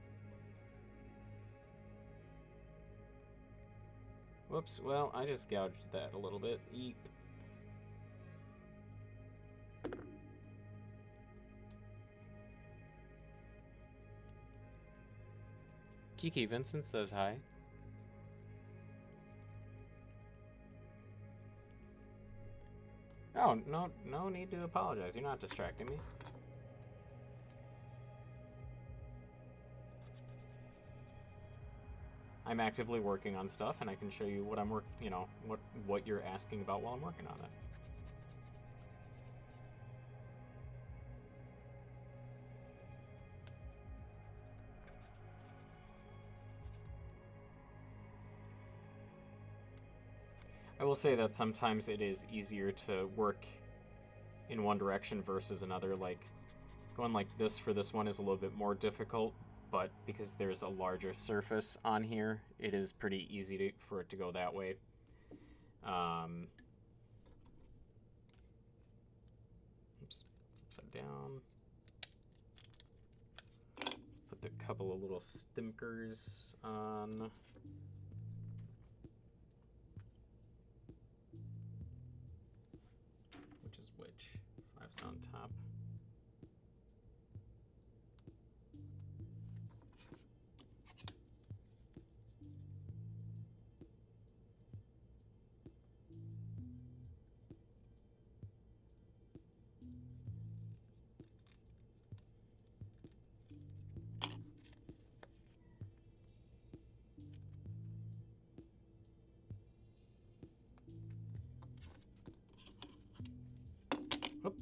Whoops, well, I just gouged that a little bit. Eep. Kiki, Vincent says hi. Oh, no need to apologize. You're not distracting me. I'm actively working on stuff, and I can show you what I'm what you're asking about while I'm working on it. I will say that sometimes it is easier to work in one direction versus another. Like, going like this for this one is a little bit more difficult, but because there's a larger surface on here, it is pretty easy for it to go that way. Oops, it's upside down. Let's put the couple of little stinkers on. Which? 5's on top. Oop.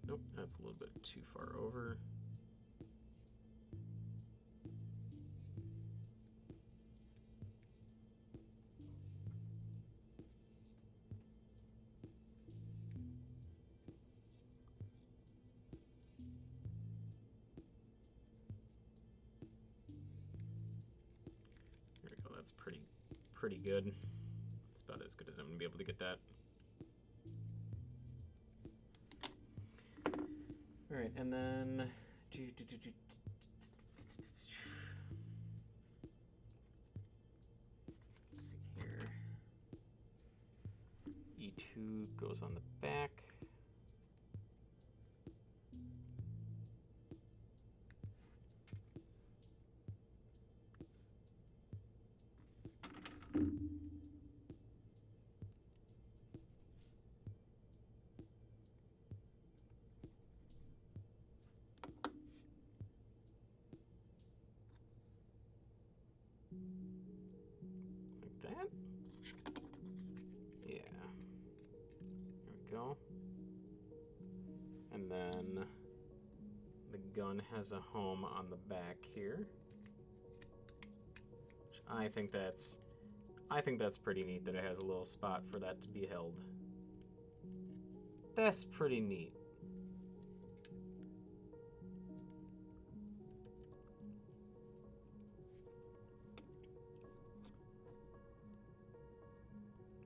Nope, that's a little bit too far over. There we go, that's pretty good. It's about as good as I'm gonna be able to get that. All right, and then let's see here. E2 goes on the back. Like that. Yeah. There we go. And then the gun has a home on the back here. Which I think that's pretty neat that it has a little spot for that to be held. That's pretty neat.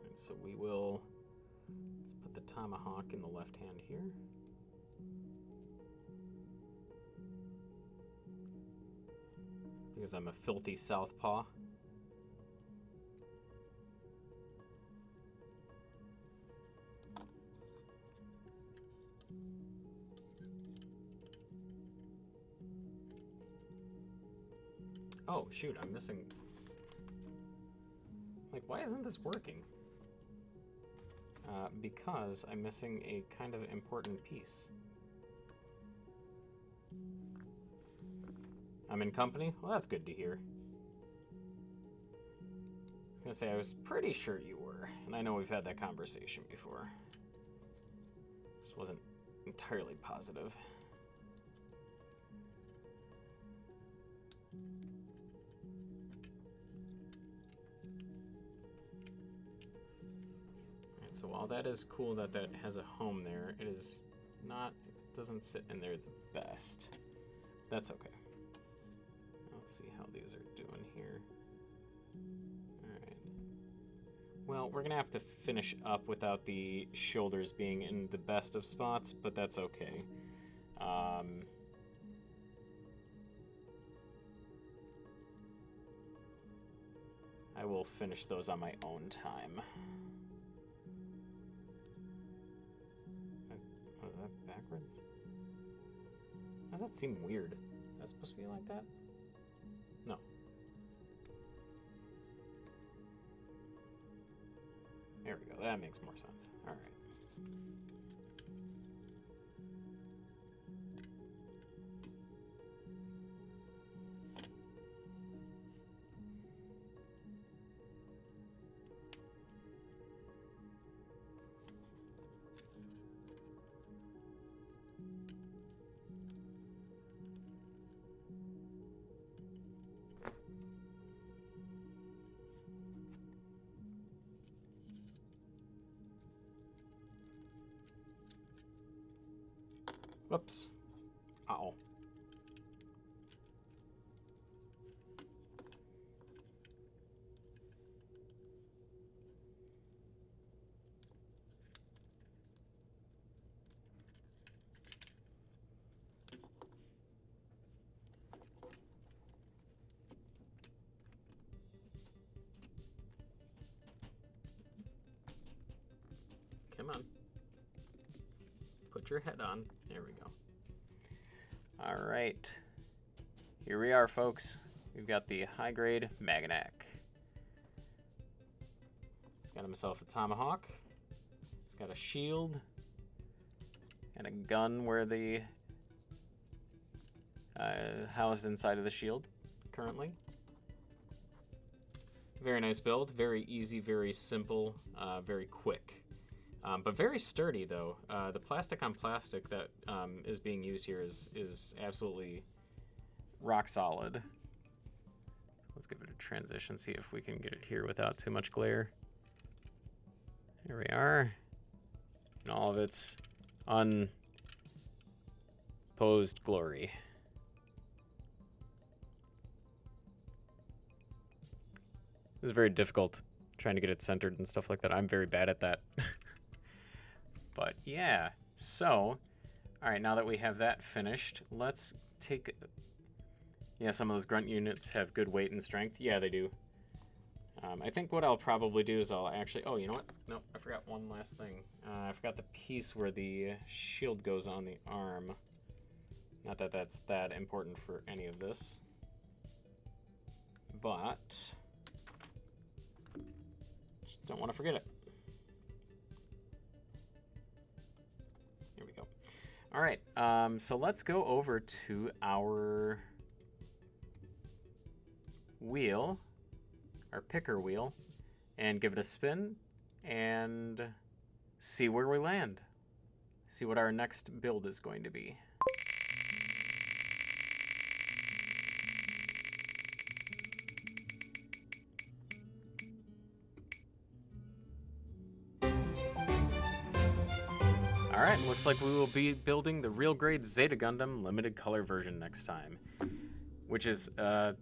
And so let's put the tomahawk in the left hand here. Because I'm a filthy southpaw. Oh, shoot, I'm missing... Like, why isn't this working? because I'm missing a kind of important piece. I'm in company? Well, that's good to hear. I was gonna say, I was pretty sure you were, and I know we've had that conversation before. Just wasn't entirely positive. Alright, so while that is cool that that has a home there, it is not, it doesn't sit in there the best. That's okay. Let's see how these are doing here. Alright. Well, we're gonna have to finish up without the shoulders being in the best of spots, but that's okay. I will finish those on my own time. Oh, is that backwards? How does that seem weird? Is that supposed to be like that? No. There we go. That makes more sense. All right. Whoops. Uh-oh. Come on. Put your head on. There we go. All right. Here we are, folks. We've got the high-grade Maganac. He's got himself a tomahawk. He's got a shield. And a gun where the... housed inside of the shield, currently. Very nice build. Very easy, very simple, very quick. But very sturdy, though. The plastic on plastic that is being used here is absolutely rock solid. Let's give it a transition, see if we can get it here without too much glare. Here we are. In all of its unposed glory. This is very difficult trying to get it centered and stuff like that. I'm very bad at that. But yeah, so, all right, now that we have that finished, let's take, yeah, some of those grunt units have good weight and strength. Yeah, they do. I think what I'll probably do is I'll actually, oh, you know what? Nope, I forgot one last thing. I forgot the piece where the shield goes on the arm. Not that that's that important for any of this. But, just don't want to forget it. All right, so let's go over to our wheel, our picker wheel, and give it a spin and see where we land. See what our next build is going to be. Alright, looks like we will be building the real grade Zeta Gundam limited color version next time. Which is a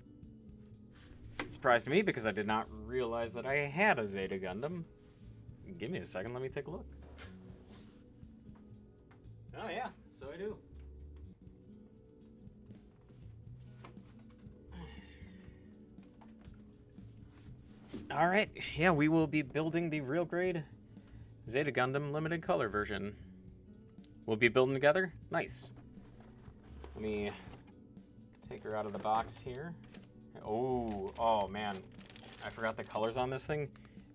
surprise to me because I did not realize that I had a Zeta Gundam. Give me a second, let me take a look. Oh yeah, so I do. Alright, yeah, we will be building the real grade Zeta Gundam limited color version. We'll be building together? Nice. Let me take her out of the box here. Oh man. I forgot the colors on this thing.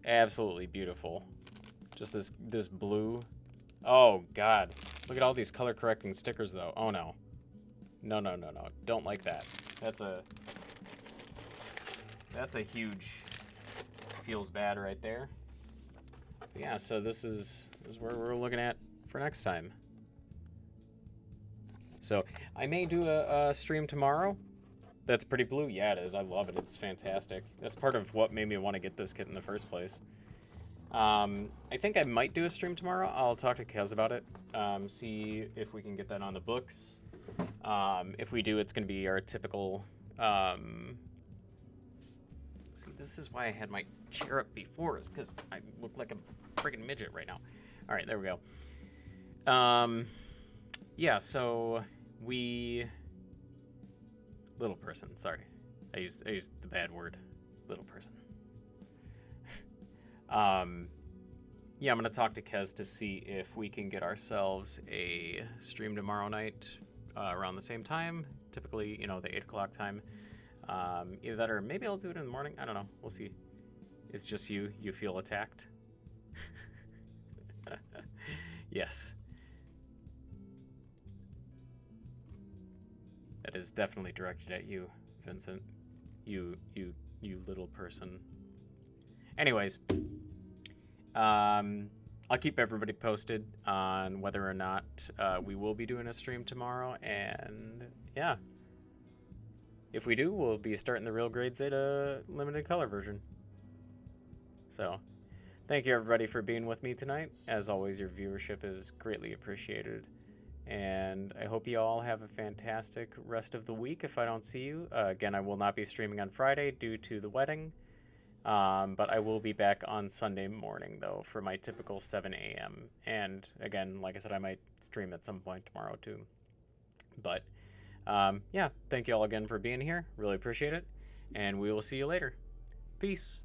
Absolutely beautiful. Just this blue. Oh, God. Look at all these color correcting stickers, though. Oh, no. No, no, no, no. Don't like that. That's a huge feels bad right there. But yeah, so this is where we're looking at for next time. So I may do a stream tomorrow. That's pretty blue. Yeah, it is. I love it. It's fantastic. That's part of what made me want to get this kit in the first place. I think I might do a stream tomorrow. I'll talk to Kez about it. See if we can get that on the books. If we do, it's going to be our typical... See, this is why I had my chair up before, is because I look like a friggin' midget right now. All right, there we go. Yeah, so we... Little person, sorry. I used the bad word. Little person. Yeah, I'm going to talk to Kez to see if we can get ourselves a stream tomorrow night around the same time. Typically, you know, the 8 o'clock time. Either that or maybe I'll do it in the morning. I don't know. We'll see. It's just you. You feel attacked? Yes. That is definitely directed at you, Vincent. You little person. Anyways, I'll keep everybody posted on whether or not we will be doing a stream tomorrow, and yeah, if we do, we'll be starting the Real Grade Zeta limited color version. So, thank you everybody for being with me tonight. As always, your viewership is greatly appreciated. And I hope you all have a fantastic rest of the week if I don't see you. Again, I will not be streaming on Friday due to the wedding. But I will be back on Sunday morning, though, for my typical 7 a.m. And again, like I said, I might stream at some point tomorrow, too. But, yeah, thank you all again for being here. Really appreciate it. And we will see you later. Peace.